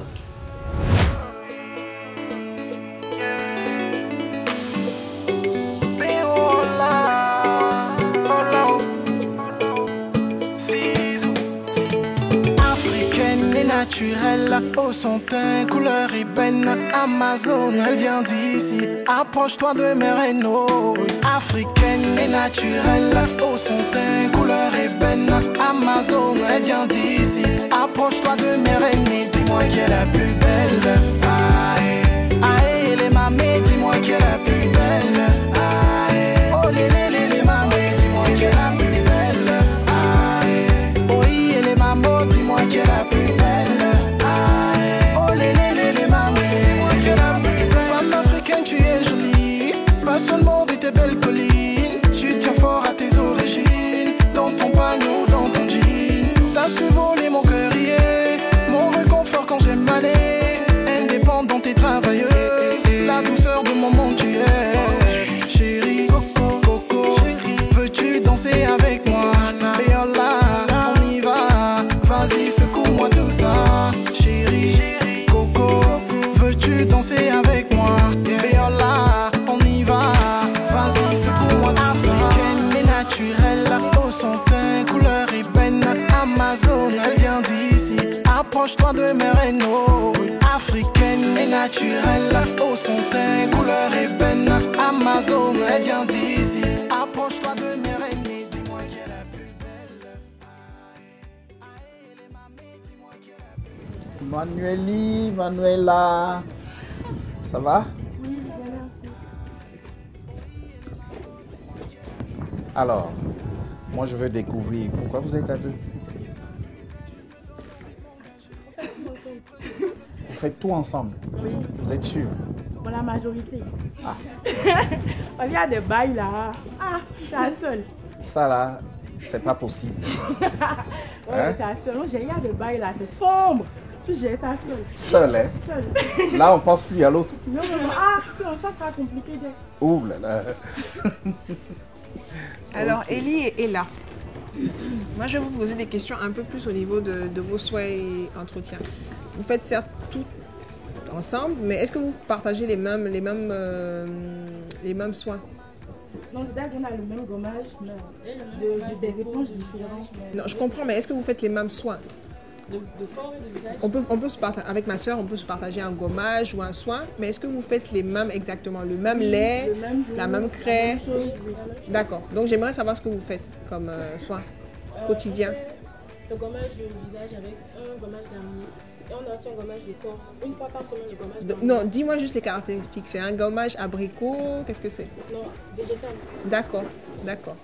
Africaine et naturelle, au son teint, couleur ébène. Amazon, elle vient d'ici. Approche-toi de mes rénaux. Africaine et naturelle, au son teint, couleur ébène. Amazon, elle vient d'ici. Approche-toi de mes rénaux. Dis-moi qui est la plus belle. Aïe, aïe, les mamés, dis-moi qui est la plus belle. Aïe, oh les mamés, dis-moi qui est la plus belle. Aïe, oui, les mamans, dis-moi qui est la plus belle. Aïe, oh les mamés, dis-moi qui est la plus belle. Femme africaine, tu es jolie, pas seulement de tes belles collines. Tu tiens fort à tes origines, dans ton panneau, dans ton jean. T'as su voler mon cœur hier, mon réconfort quand j'ai mal indépendante et travailleuse, la douceur de mon monde tu es. Chérie, coco, coco, veux-tu danser avec moi? Et oh là, on y va, vas-y secoue-moi tout ça. Chérie, coco, veux-tu danser avec moi? Et oh là, on y va, vas-y secoue-moi tout ça. Africaine et naturelle, au son teint, couleur ébène. Amazon, elle vient d'ici. Approche-toi de mes rénaux. Africaine et naturelle, au son teint, couleur ébène. Amazon, elle vient d'ici. Approche-toi de mes rénaux. Dis-moi qui est la plus belle. Manueli, Manuela, ça va? Oui, bien, merci. Alors, moi je veux découvrir pourquoi vous êtes à deux. Vous faites tout ensemble. Oui. Vous êtes sûr? Pour la majorité. Ah. On y a des bails là. Ah, t'es la seule. Ça là, c'est pas possible. Ouais, Hein? t'es la seule. Non, il y a des bails là, c'est sombre. Tu gères ça seule. Seul, hein? Seule. Là, on pense plus à l'autre. Non, non, non. Ah, ça sera compliqué. Ouh là là. Alors, Ellie et Ella. Moi, je vais vous poser des questions un peu plus au niveau de vos souhaits et entretiens. Vous faites certes tout ensemble, mais est-ce que vous partagez les mêmes soins? Non, c'est-à-dire qu'on a le même gommage, mais des éponges différentes. Non, je comprends, mais est-ce que vous faites les mêmes soins? De corps et de visage. On peut se partager, avec ma soeur, on peut se partager un gommage ou un soin, mais est-ce que vous faites les mêmes exactement? Le même lait, le même jour, la même craie? la même chose, oui. D'accord. Donc j'aimerais savoir ce que vous faites comme soin quotidien. Le gommage de visage avec un gommage d'araignée. Et on a aussi un gommage de corps. Une fois par semaine, le gommage d'araignée. Non, dis-moi juste les caractéristiques. C'est un gommage abricot, qu'est-ce que c'est? Non, végétal. D'accord, d'accord.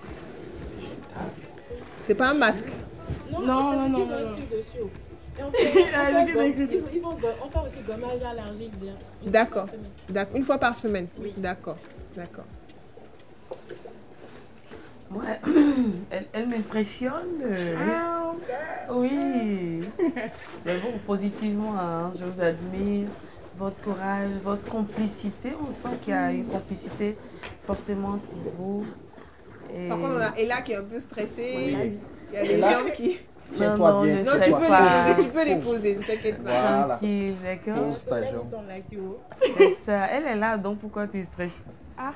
C'est pas un masque? Non, non, non, non. On fait aussi gommage à l'argile. D'accord. Une fois par semaine. Oui. D'accord. Ouais. Elle m'impressionne. Oui. Mais bon, positivement, hein, je vous admire. Votre courage, votre complicité. On sent qu'il y a une complicité forcément entre vous. Et... Par contre, on a Ella qui est un peu stressée. Oui. Il y a des gens qui... Tiens-toi bien. Non, tu peux les poser, ne t'inquiète pas. Voilà. Tranquille, d'accord. Pose ta jambe. C'est ça. Elle est là, donc pourquoi tu stresses? Ah,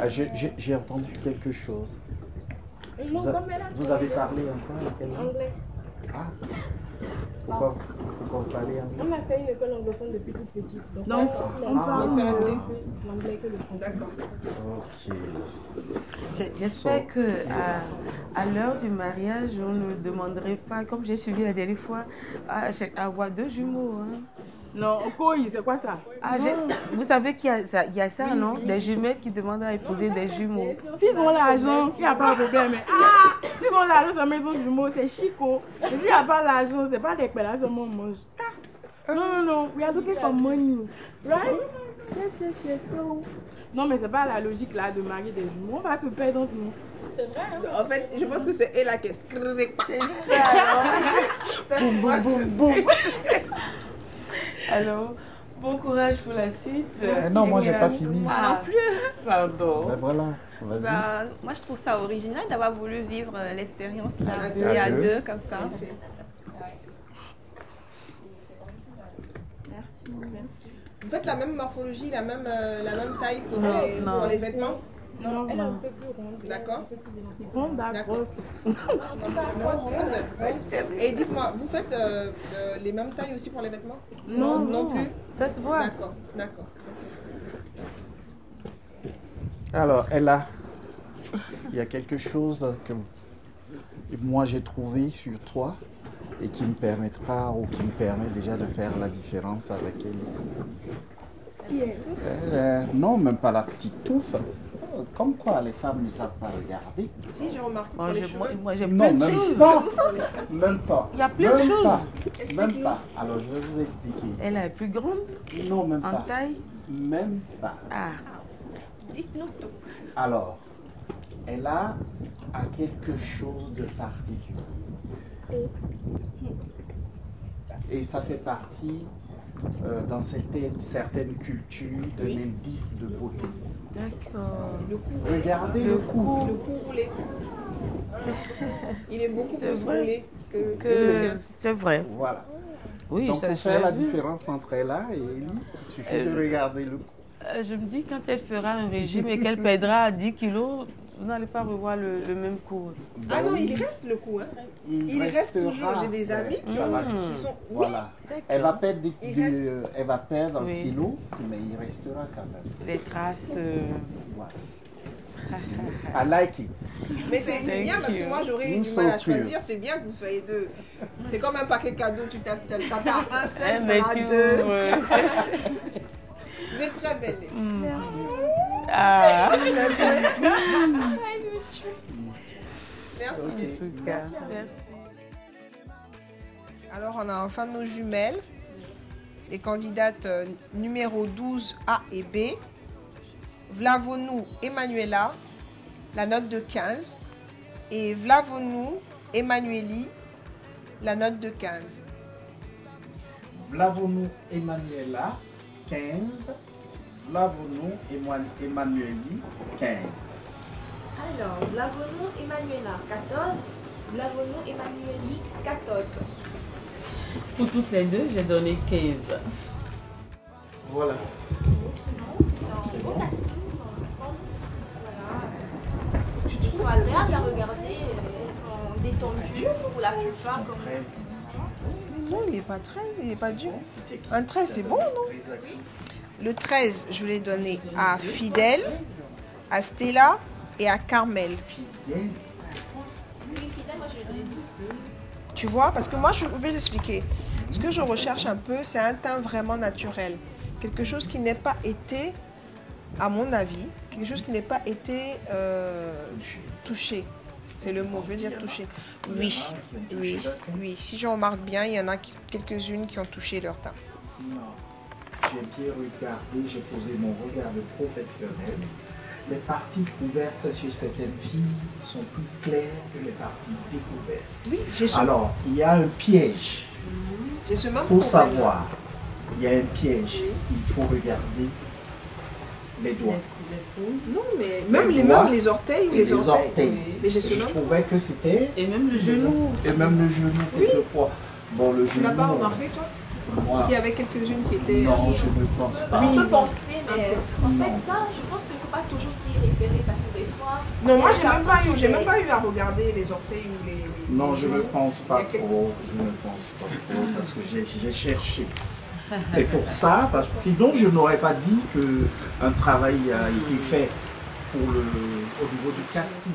j'ai entendu quelque chose. Vous avez parlé un peu en quelle langue? Anglais. Ah, pourquoi vous parlez anglais? On a fait une école anglophone depuis toute petite. Donc donc c'est resté plus l'anglais que le français. D'accord. Ok. J'espère qu'à l'heure du mariage, on ne demanderait pas, comme j'ai suivi la dernière fois, à avoir 2 jumeaux. Hein. Non, Okoï, c'est quoi ça? Vous savez qu'il y a ça, non? Des jumelles qui demandent à épouser des jumeaux. S'ils ont l'argent, il n'y a pas de problème. S'ils ont l'argent, ça met son jumeau, c'est chico. S'il n'y a pas l'argent, c'est pas des pélas, on mange. Non, we are looking for money. Right? Yes. So... Non, mais c'est pas la logique là de marier des jumeaux. On va se perdre entre nous. C'est vrai, hein? En fait, je pense que c'est Ella qui est... C'est ça. Boum. Alors, bon courage pour la suite. Non, moi, j'ai pas fini. Non plus. Pardon. Ben voilà, vas-y. Moi, je trouve ça original d'avoir voulu vivre l'expérience là, à deux, comme ça. Merci. Vous faites la même morphologie, la même taille pour les vêtements? Non, elle est un peu plus ronde. D'accord. Ronde, d'accord. Et dites-moi, vous faites les mêmes tailles aussi pour les vêtements? Non plus. Ça se voit. D'accord. Alors, Ella, il y a quelque chose que moi j'ai trouvé sur toi et qui me permettra ou qui me permet déjà de faire la différence avec elle. Qui est? Non, même pas la petite touffe. Comme quoi les femmes ne savent pas regarder. Si, j'ai remarqué. Moi j'ai plein de choses. Même pas. Il y a plein de choses. Même pas. Alors je vais vous expliquer. Elle est plus grande? Non, même pas. En taille? Même pas. Ah. Dites-nous tout. Alors, elle a quelque chose de particulier. Et ça fait partie dans certaines cultures d'un indice de beauté. D'accord. Regardez le cou. Le cou roulé. Il est beaucoup plus roulé que c'est vrai. Voilà. Oui, donc ça, pour faire la différence entre Ella et Ellie, il suffit de regarder le cou. Je me dis, quand elle fera un régime et qu'elle perdra 10 kilos, vous n'allez pas revoir le même cours. Ah non, il reste le coup. Hein. Il reste toujours. J'ai des amis qui sont... Voilà. Elle va perdre, elle va perdre un kilo, mais il restera quand même. Les traces... Voilà. I like it. Mais c'est bien parce que moi j'aurais eu du mal à choisir. C'est bien que vous soyez deux. C'est comme un paquet cadeau. Tu t'as un seul, tu as deux. Vous êtes très belle. Ah. Merci. Alors on a enfin nos jumelles. Les candidates numéro 12 A et B. Vlavonou Emanuela, la note de 15. Et Vlavonou Emanueli, la note de 15. Vlavonou Emanuela, 15. Vlavonou Emanueli, 15. Alors, Vlavonou Emanuela, 14. Vlavonou Emanueli, 14. Pour toutes les deux, j'ai donné 15. Voilà. Ils sont agréables à regarder, elles sont détendues pour la plupart. Non, il n'est pas 13, il n'est pas dur. Un 13, c'est bon, non? Le 13, je l'ai donné à Fidèle, à Stella et à Carmel. Oui, Fidèle, moi je lui ai donné 12. Tu vois, parce que moi, je vais l'expliquer. Ce que je recherche un peu, c'est un teint vraiment naturel. Quelque chose qui n'ait pas été, à mon avis, quelque chose qui n'ait pas été touché. C'est le mot, je veux dire toucher. Oui, oui, oui. Si je remarque bien, il y en a quelques-unes qui ont touché leur teint. Non. J'ai bien regardé, j'ai posé mon regard de professionnel. Les parties couvertes sur certaines filles sont plus claires que les parties découvertes. Oui, j'ai ce... Alors, il y a un piège. J'ai ce même Pour problème. savoir, il y a un piège. Il faut regarder les doigts. Non, mais même les orteils ou les orteils. Mais j'ai ce Je même trouvais que c'était... Et même le genou. Et même le genou, quelquefois. Bon, le Tu genou... l'as pas remarqué, toi? Moi, Il y avait quelques-unes qui étaient... non, je ne pense pas. Oui. On peut penser, mais en fait, ça, je pense qu'il ne faut pas toujours s'y référer parce que des fois. Non, moi, j'ai même pas eu à regarder les orteils ou les... Non, je ne pense pas trop. Je ne pense pas trop parce que j'ai cherché. C'est pour ça, parce que sinon je n'aurais pas dit qu'un travail a été fait au niveau du casting.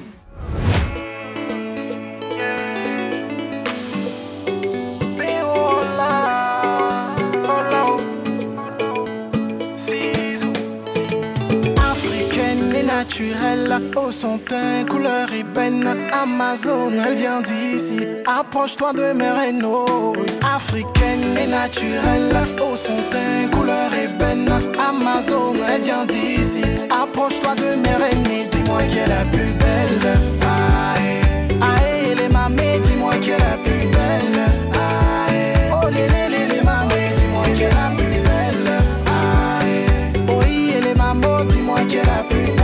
Naturelle, au son teint, couleur ébène, Amazon, elle vient d'ici. Approche-toi de mes rénaux. Africaine et naturelle, au son teint, couleur ébène, Amazon, elle vient d'ici. Approche-toi de mes rénaux, dis-moi qui est la plus belle. Aïe, aïe, les mamés, dis-moi qui est la plus belle. Aïe, oh les mamés, dis-moi qui est la plus belle. Aïe, oui, les mamans, dis-moi qui est la plus belle.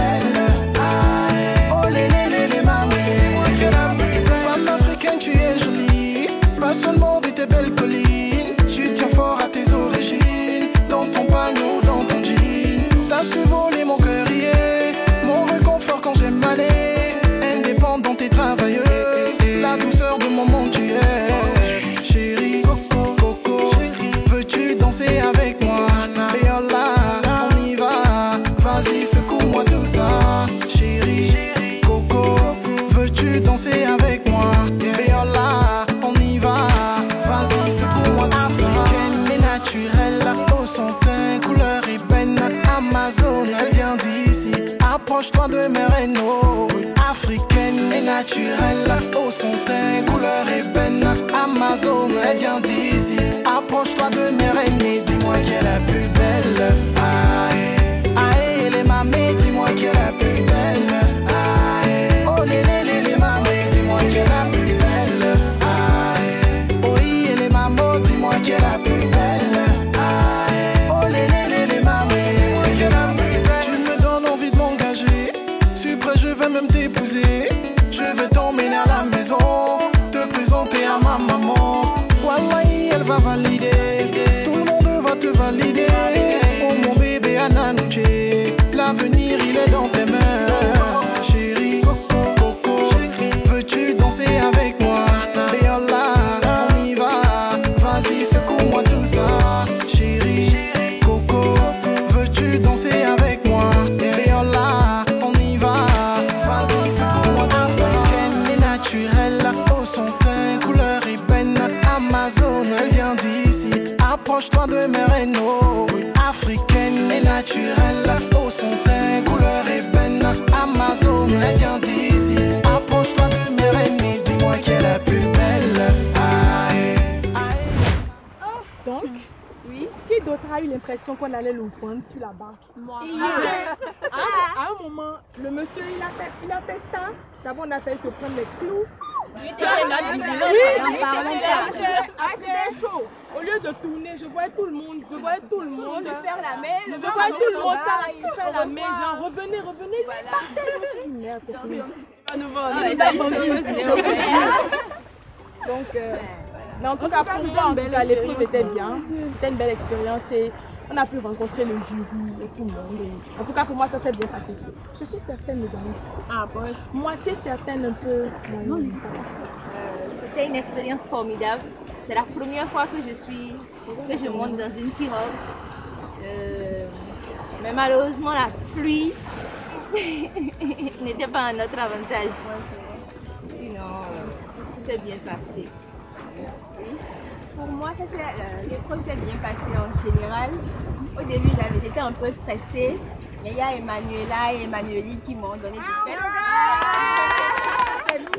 Pas seulement de tes belles collines, tu tiens fort à tes origines. Dans ton panneau, dans ton jean, t'as su voler mon cœurier, mon réconfort quand j'aime aller. Indépendante et travailleuse, la douceur de mon monde tu es. Chérie, coco, coco, veux-tu danser avec moi? Et oh là, on y va, vas-y secoue-moi tout ça. Chérie, coco, veux-tu danser avec moi? Et oh là, vas-y, secoue-moi tout ça. Africaine et naturelle, au son teint, couleur ébène, Amazon, elle vient d'ici. Approche-toi de mes rénaux. Africaine et naturelle, au son teint, couleur ébène, Amazon, elle vient d'ici. Approche-toi de mes rénaux, dis-moi qui est la plus belle. Aïe, aïe, les mamés, dis-moi qui est la plus belle. Aïe, oh les mamés, dis-moi qui est la plus belle. Dis-moi qui est la plus belle. Oh les mamans, qui est la plus belle. Tu me donnes envie de m'engager. Tu es prêt, je vais même t'épouser. Je vais t'emmener à la maison, te présenter à ma maman. Wallahi, elle va valider. Tout le monde va te valider. Oh mon bébé Ananouche, l'avenir il est dans tes mains. Chérie, coco, coco, veux-tu danser avec moi? Et oh là, on y va. Vas-y, secoue-moi tout ça. Chérie, coco, veux-tu danser avec moi? Et oh là, on y va. Vas-y, secoue-moi tout ça. Africaine et naturelle, au son teint, couleur ébène, Amazon, elle vient d'ici. Approche-toi de mes rénaux. Africaine et naturelle, au son teint, couleur ébène, Amazon, elle vient d'ici. Approche-toi de mes rénaux, dis-moi qui est la plus belle. Aïe. Donc, oui. Qui d'autre a eu l'impression qu'on allait le prendre sur la barque? Moi. À un moment, le monsieur, il a fait ça. D'abord, on a fait se prendre les clous. Après chaud, au lieu de tourner, je voyais tout le monde. Faire la même. Je voyais tout le monde faire la même. Genre, revenez. Partez, je me suis dit, merde, c'est fini. Donc, mais en tout cas, pour moi, l'épreuve était bien. C'était une belle expérience et on a pu rencontrer le jury et tout le monde. Et en tout cas, pour moi, ça s'est bien passé. Je suis certaine, mes amis. Ah, bon. Moitié certaine, un peu. C'était une expérience formidable. C'est la première fois que je monte dans une pirogue. Mais malheureusement, la pluie n'était pas à notre avantage. Sinon, tout s'est bien passé. Pour moi, l'épreuve s'est bien passée en général. Au début, j'étais un peu stressée, mais il y a Emmanuela et Emmanueli qui m'ont donné du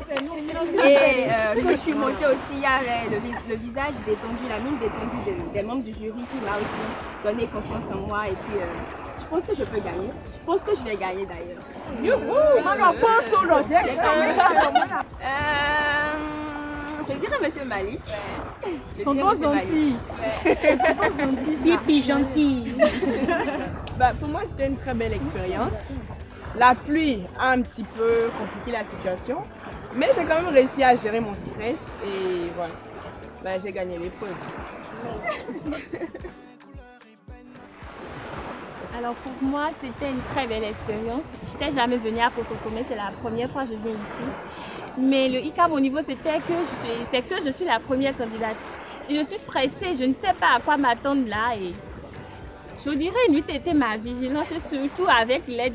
Et quand je suis montée aussi, il y avait le visage détendu, la mine détendue des membres du jury qui m'a aussi donné confiance en moi. Et puis, je pense que je peux gagner. Je pense que je vais gagner d'ailleurs. Je dirais Monsieur Malik. Tonton gentil. Pipi gentil. Pour moi, c'était une très belle expérience. La pluie a un petit peu compliqué la situation, mais j'ai quand même réussi à gérer mon stress et voilà, j'ai gagné l'épreuve. Alors pour moi, c'était une très belle expérience. Je n'étais jamais venue à Kosokome, c'est la première fois que je viens ici. Mais le hic à mon niveau, c'est que je suis la première candidate. Et je suis stressée, je ne sais pas à quoi m'attendre là. Et je dirais, une était ma vigilance, et surtout avec l'aide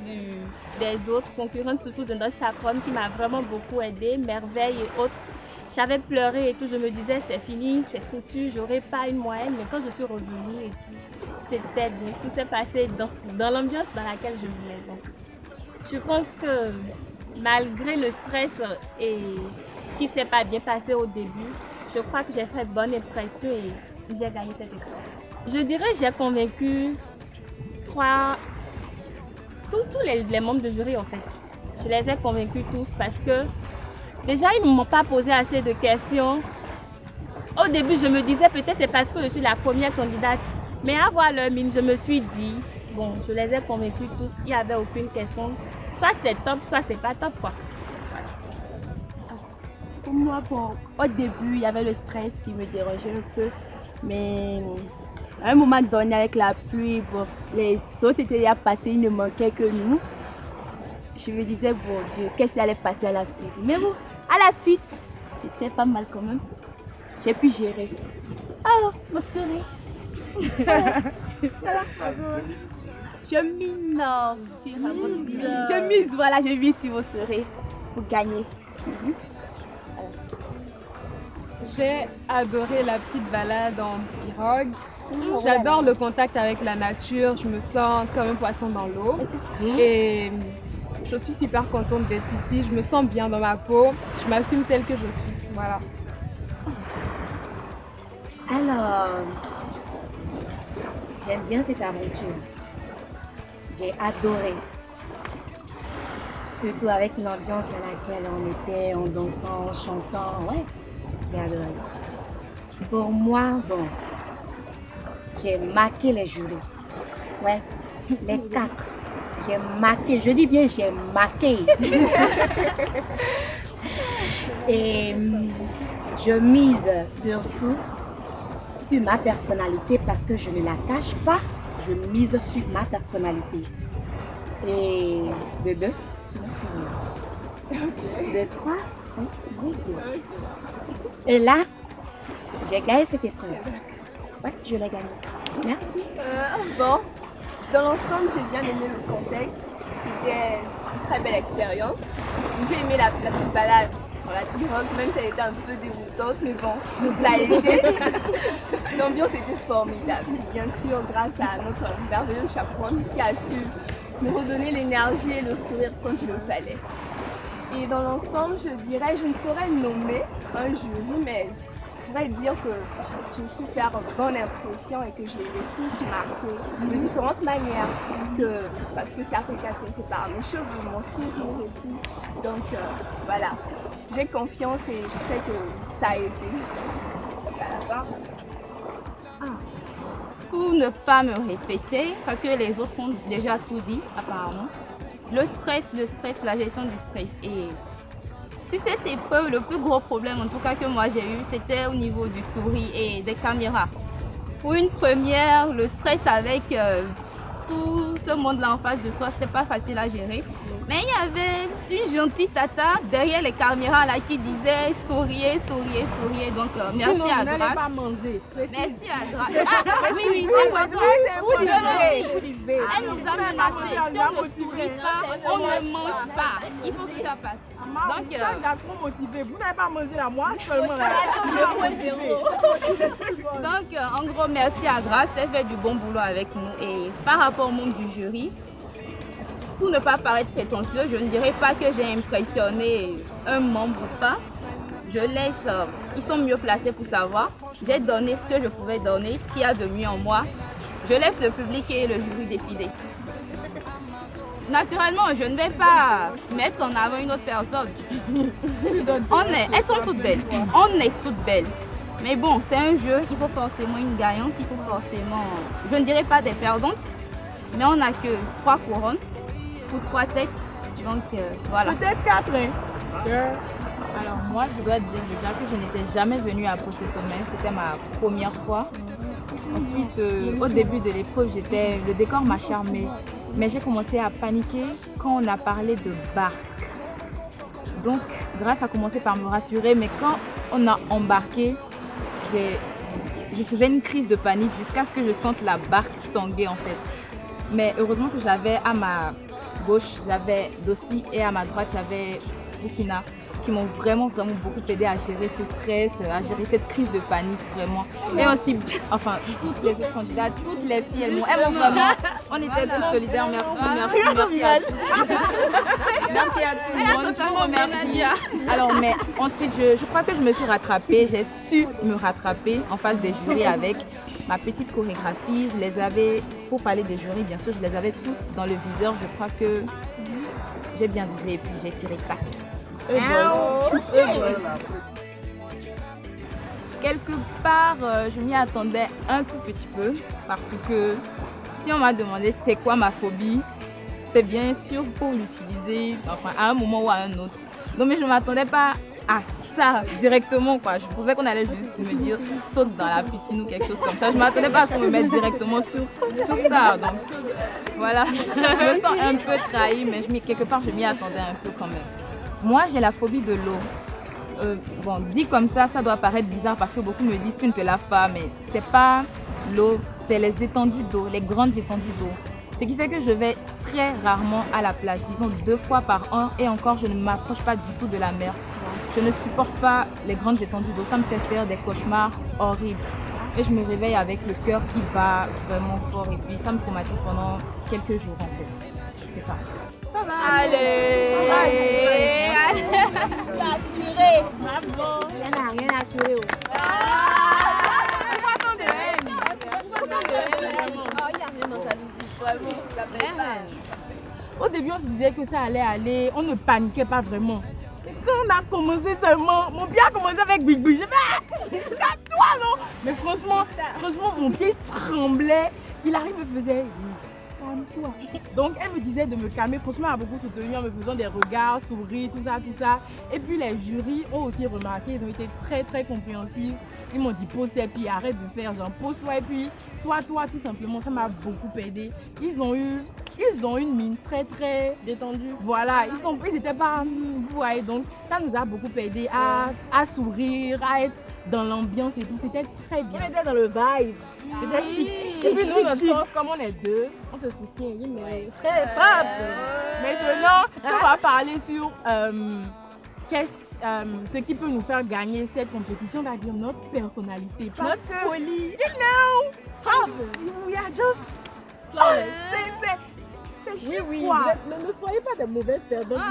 des autres concurrentes, surtout de notre chaperonne qui m'a vraiment beaucoup aidée, Merveille et autres. J'avais pleuré et tout, je me disais c'est fini, c'est foutu, j'aurais pas une moyenne, mais quand je suis revenue et tout, c'était bien, tout s'est passé dans l'ambiance dans laquelle je voulais. Donc, je pense que malgré le stress et ce qui s'est pas bien passé au début, je crois que j'ai fait bonne impression et j'ai gagné cette épreuve. Je dirais que j'ai convaincu tous les membres de jury en fait. Je les ai convaincus tous parce que déjà ils ne m'ont pas posé assez de questions. Au début je me disais peut-être c'est parce que je suis la première candidate. Mais à voir leur mine, je me suis dit, bon, je les ai convaincus tous, il n'y avait aucune question. Soit c'est top, soit c'est pas top quoi. Pour moi, au début, il y avait le stress qui me dérangeait un peu. Mais à un moment donné, avec la pluie, bon, les autres étaient déjà passés, il ne manquait que nous. Je me disais, bon Dieu, qu'est-ce qui allait passer à la suite? Mais bon, à la suite, c'était pas mal quand même. J'ai pu gérer. Ah, mon sourire. Je mise sur vos sourires pour gagner. J'ai adoré la petite balade en pirogue. J'adore le contact avec la nature, je me sens comme un poisson dans l'eau. Et je suis super contente d'être ici, je me sens bien dans ma peau, je m'assume telle que je suis. Voilà. Alors, j'aime bien cette aventure. J'ai adoré. Surtout avec l'ambiance dans laquelle on était, en dansant, en chantant. Ouais, j'ai adoré. Pour moi, bon, j'ai marqué les jurys. Ouais, les 4. J'ai marqué, je dis bien j'ai marqué. Et je mise surtout sur ma personnalité parce que je ne la cache pas. Je mise sur ma personnalité. Et de 2, sur mon sourire. De 3, sur mes yeux. Et là, j'ai gagné cette épreuve. Ouais, je l'ai gagnée. Merci. Bon, dans l'ensemble, j'ai bien aimé le contexte. C'était une très belle expérience. J'ai aimé la petite balade dans la pirogue, même si elle était un peu déroutante, mais bon, ça a été. L'ambiance était formidable. Et bien sûr, grâce à notre merveilleuse chaperonne qui a su me redonner l'énergie et le sourire quand il le fallait. Et dans l'ensemble, je dirais, je ne saurais nommer un jury, mais je pourrais dire que j'ai su faire bonne impression et que je les ai tous marqués de différentes manières. Parce que c'est influencé par mes cheveux, mon sourire et tout. Donc voilà, j'ai confiance et je sais que ça a été. Pour ne pas me répéter, parce que les autres ont déjà tout dit apparemment, la gestion du stress. Et sur cette épreuve, le plus gros problème en tout cas que moi j'ai eu, c'était au niveau du sourire et des caméras. Pour une première, le stress avec tout ce monde-là en face de soi, c'était pas facile à gérer. Mais il y avait une gentille tata derrière les caméras là qui disait souriez, souriez, souriez. Donc merci à Grace. Pas manger. Merci à Grace. Ah, oui, c'est important. Elle nous a menacé. Si on ne sourit pas, on ne mange pas. Il faut que ça passe. Donc, il a trop motivé. Vous n'avez pas mangé là, moi seulement là. Donc, en gros, merci à Grace. Elle fait du bon boulot avec nous. Et par rapport au monde du jury, pour ne pas paraître prétentieux, je ne dirais pas que j'ai impressionné un membre ou pas. Je laisse, ils sont mieux placés pour savoir. J'ai donné ce que je pouvais donner, ce qu'il y a de mieux en moi. Je laisse le public et le jury décider. Naturellement, je ne vais pas mettre en avant une autre personne. Elles sont toutes belles. On est toutes belles. Mais bon, c'est un jeu, il faut forcément une gagnante, il faut forcément, je ne dirais pas des perdantes, mais on n'a que 3 couronnes pour 3 têtes. Donc voilà. Peut-être 4, hein. Alors moi, je dois dire déjà que je n'étais jamais venue à Potosomé, c'était ma première fois. Ensuite, au début de l'épreuve, le décor m'a charmé, mais j'ai commencé à paniquer quand on a parlé de barque. Donc, Grâce a commencé par me rassurer, mais quand on a embarqué, je faisais une crise de panique jusqu'à ce que je sente la barque tanguer en fait. Mais heureusement que j'avais à ma gauche, j'avais Dossi et à ma droite, j'avais Poussina qui m'ont vraiment beaucoup aidé à gérer ce stress, à gérer cette crise de panique vraiment. Et aussi, enfin, toutes les autres candidates, toutes les filles, elles m'ont vraiment, on était tous solidaires, merci à tous. Merci à tout le monde, merci. Alors, mais ensuite, je crois que je me suis rattrapée, j'ai su me rattraper en face des jurys avec ma petite chorégraphie. Je les avais, pour parler des jurys, bien sûr, je les avais tous dans le viseur. Je crois que j'ai bien visé et puis j'ai tiré tac. Quelque part, je m'y attendais un tout petit peu parce que si on m'a demandé c'est quoi ma phobie, c'est bien sûr pour l'utiliser à un moment ou à un autre. Donc mais je ne m'attendais pas à ça directement quoi. Je pensais qu'on allait juste me dire saute dans la piscine ou quelque chose comme ça. Je ne m'attendais pas à ce qu'on me mette directement sur ça. Donc voilà, je me sens un peu trahie, mais quelque part je m'y attendais un peu quand même. Moi, j'ai la phobie de l'eau. Bon, dit comme ça, ça doit paraître bizarre parce que beaucoup me disent tu ne te laves pas, mais c'est pas l'eau, c'est les étendues d'eau, les grandes étendues d'eau. Ce qui fait que je vais très rarement à la plage, disons 2 fois par an, et encore je ne m'approche pas du tout de la mer. Je ne supporte pas les grandes étendues d'eau, ça me fait faire des cauchemars horribles. Et je me réveille avec le cœur qui bat vraiment fort et puis ça me traumatise pendant quelques jours en fait. C'est ça. Allez, assuré. Bravo. Elle n'a rien assuré. Au début, on se disait que ça allait aller, on ne paniquait pas vraiment. Quand on a commencé seulement, mon pied a commencé avec Big Big. Je fais, c'est à toi, non? Mais franchement, mon pied tremblait. Il arrive et faisait. Calme-toi. Donc elle me disait de me calmer. Franchement, elle a beaucoup soutenu en me faisant des regards, sourires, tout ça. Et puis les jurys ont aussi remarqué, ils ont été très compréhensifs. Ils m'ont dit pose tes pieds, arrête de faire genre pose-toi et puis sois-toi tout simplement. Ça m'a beaucoup aidé. Ils ont une mine très détendue. Voilà, ils n'étaient pas vous voyez, donc ça nous a beaucoup aidé à sourire, à être dans l'ambiance et tout. C'était très bien. On était dans le vibe. C'était chic. Et puis nous, notre sens, comme on est deux, on se soutient. Mais très fort. Maintenant, on va parler sur ce qui peut nous faire gagner cette compétition, c'est-à-dire notre personnalité, notre folie. You know how we are just flawless. C'est chic, quoi. Ne soyez pas de mauvaises personnes,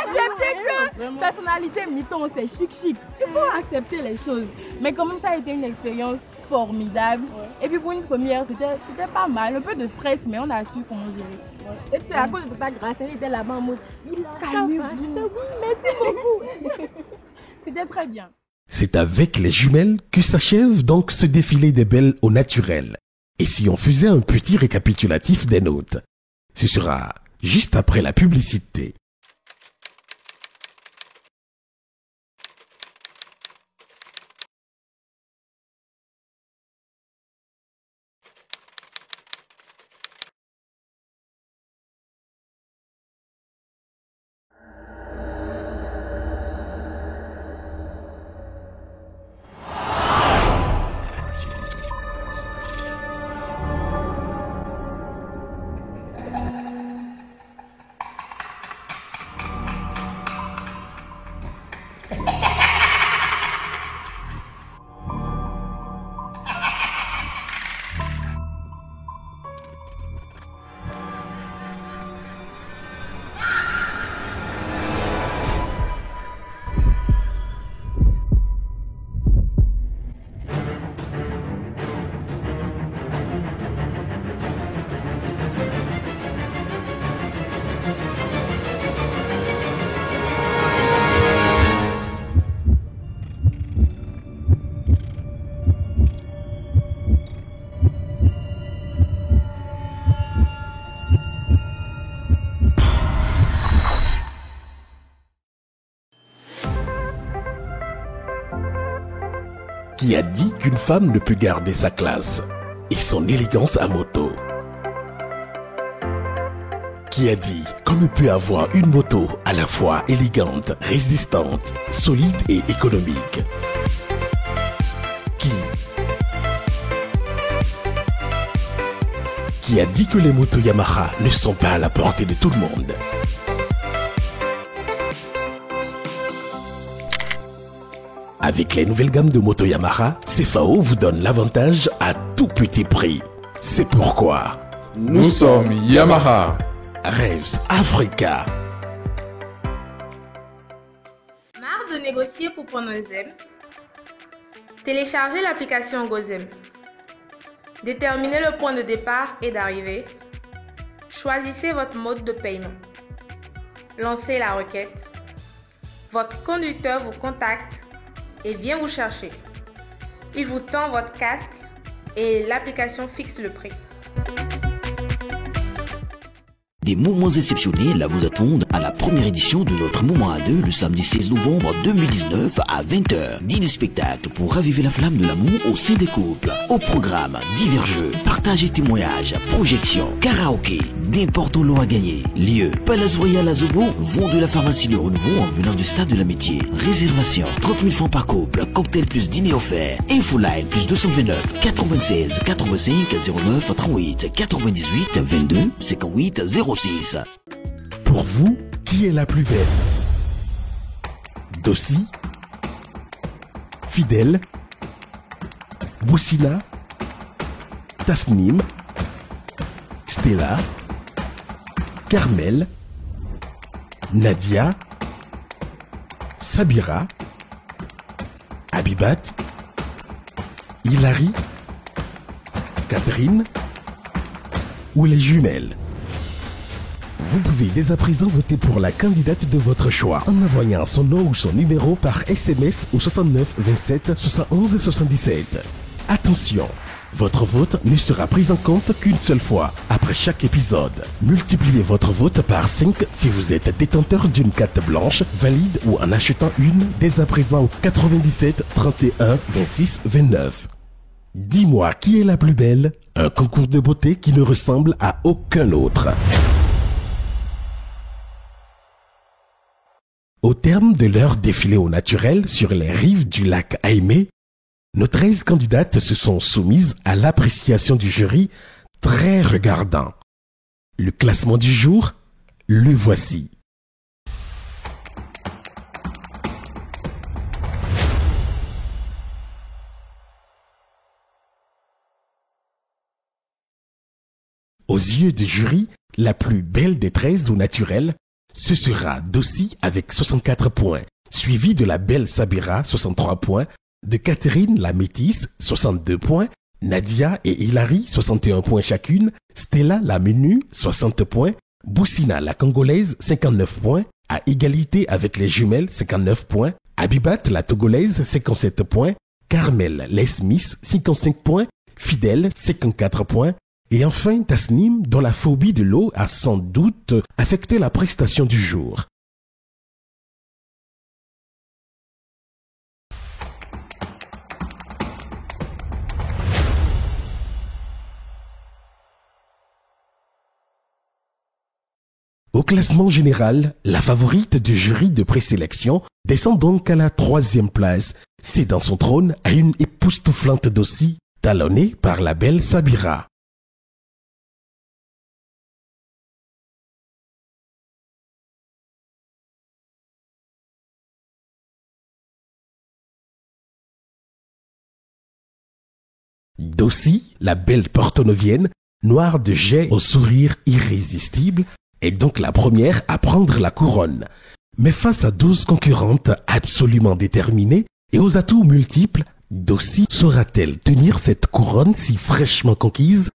acceptez que personnalité mi-temps, c'est chic. Il faut accepter les choses. Mais quand même, ça a été une expérience formidable. Et puis pour une première, c'était pas mal. Un peu de stress, mais on a su comment gérer. Et c'est à cause de ta grâce, elle était là-bas en mode calmez-vous. Merci beaucoup. C'était très bien. C'est avec les jumelles que s'achève donc ce défilé des belles au naturel. Et si on faisait un petit récapitulatif des notes? Ce sera juste après la publicité. Qui a dit qu'une femme ne peut garder sa classe et son élégance à moto? Qui a dit qu'on ne peut avoir une moto à la fois élégante, résistante, solide et économique? Qui a dit que les motos Yamaha ne sont pas à la portée de tout le monde? Avec les nouvelles gammes de motos Yamaha, CFAO vous donne l'avantage à tout petit prix. C'est pourquoi nous sommes Yamaha. Rêves Africa. Marre de négocier pour prendre un ZEM? Téléchargez l'application GoZem. Déterminez le point de départ et d'arrivée. Choisissez votre mode de paiement. Lancez la requête. Votre conducteur vous contacte et vient vous chercher. Il vous tend votre casque et l'application fixe le prix. Des moments exceptionnels vous attendent à la première édition de notre Moment à deux le samedi 16 novembre 2019 à 20h. Dîner spectacle pour raviver la flamme de l'amour au sein des couples. Au programme, divers jeux, partage et témoignages, projections, karaoké, d'importants lots à gagner. Lieu, Palace Royal à Zobo, vente de la pharmacie Le Renouveau en venant du stade de l'Amitié. Réservation, 30 000 francs par couple, cocktail plus dîner offert. Infoline plus 229 96 85 09 38 98 22 58 06. Pour vous, qui est la plus belle? Dossi, Fidèle, Boussina, Tasnim, Stella, Carmel, Nadia, Sabira, Abibat, Hilary, Catherine ou les jumelles? Vous pouvez dès à présent voter pour la candidate de votre choix en envoyant son nom ou son numéro par SMS au 69 27 71 77. Attention, votre vote ne sera pris en compte qu'une seule fois après chaque épisode. Multipliez votre vote par 5 si vous êtes détenteur d'une carte blanche valide ou en achetant une dès à présent au 97 31 26 29. Dis-moi qui est la plus belle, un concours de beauté qui ne ressemble à aucun autre. Au terme de leur défilé au naturel sur les rives du lac Aimé, nos 13 candidates se sont soumises à l'appréciation du jury très regardant. Le classement du jour, le voici. Aux yeux du jury, la plus belle des 13 au naturel, ce sera Dossi avec 64 points, suivi de la belle Sabira, 63 points, de Catherine la métisse, 62 points, Nadia et Hilary, 61 points chacune, Stella la menue, 60 points, Boussina la congolaise, 59 points, à égalité avec les jumelles, 59 points, Abibat la togolaise, 57 points, Carmel les Smith, 55 points, Fidèle, 54 points, et enfin, Tasnim, dont la phobie de l'eau a sans doute affecté la prestation du jour. Au classement général, la favorite du jury de présélection descend donc à la 3e place, cédant son trône à une époustouflante Dossi, talonnée par la belle Sabira. Dossi, la belle porto-novienne, noire de jais au sourire irrésistible, est donc la première à prendre la couronne. Mais face à 12 concurrentes absolument déterminées et aux atouts multiples, Dossi saura-t-elle tenir cette couronne si fraîchement conquise?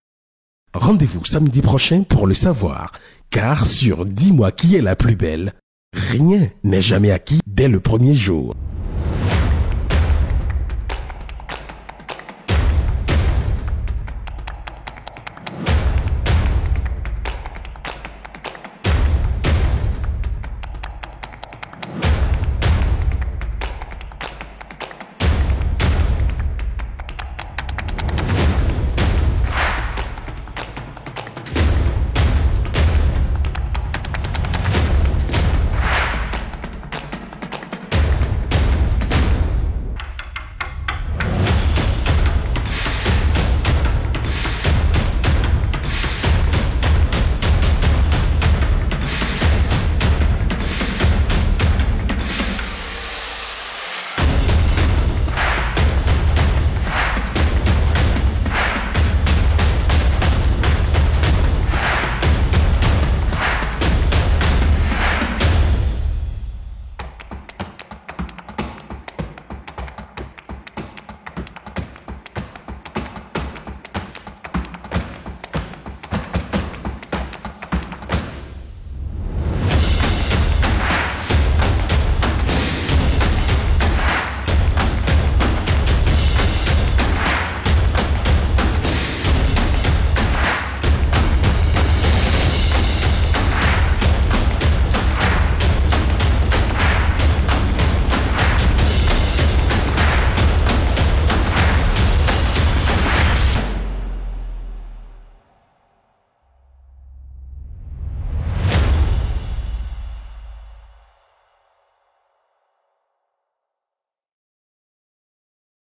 Rendez-vous samedi prochain pour le savoir, car sur Dis-moi qui est la plus belle, rien n'est jamais acquis dès le premier jour.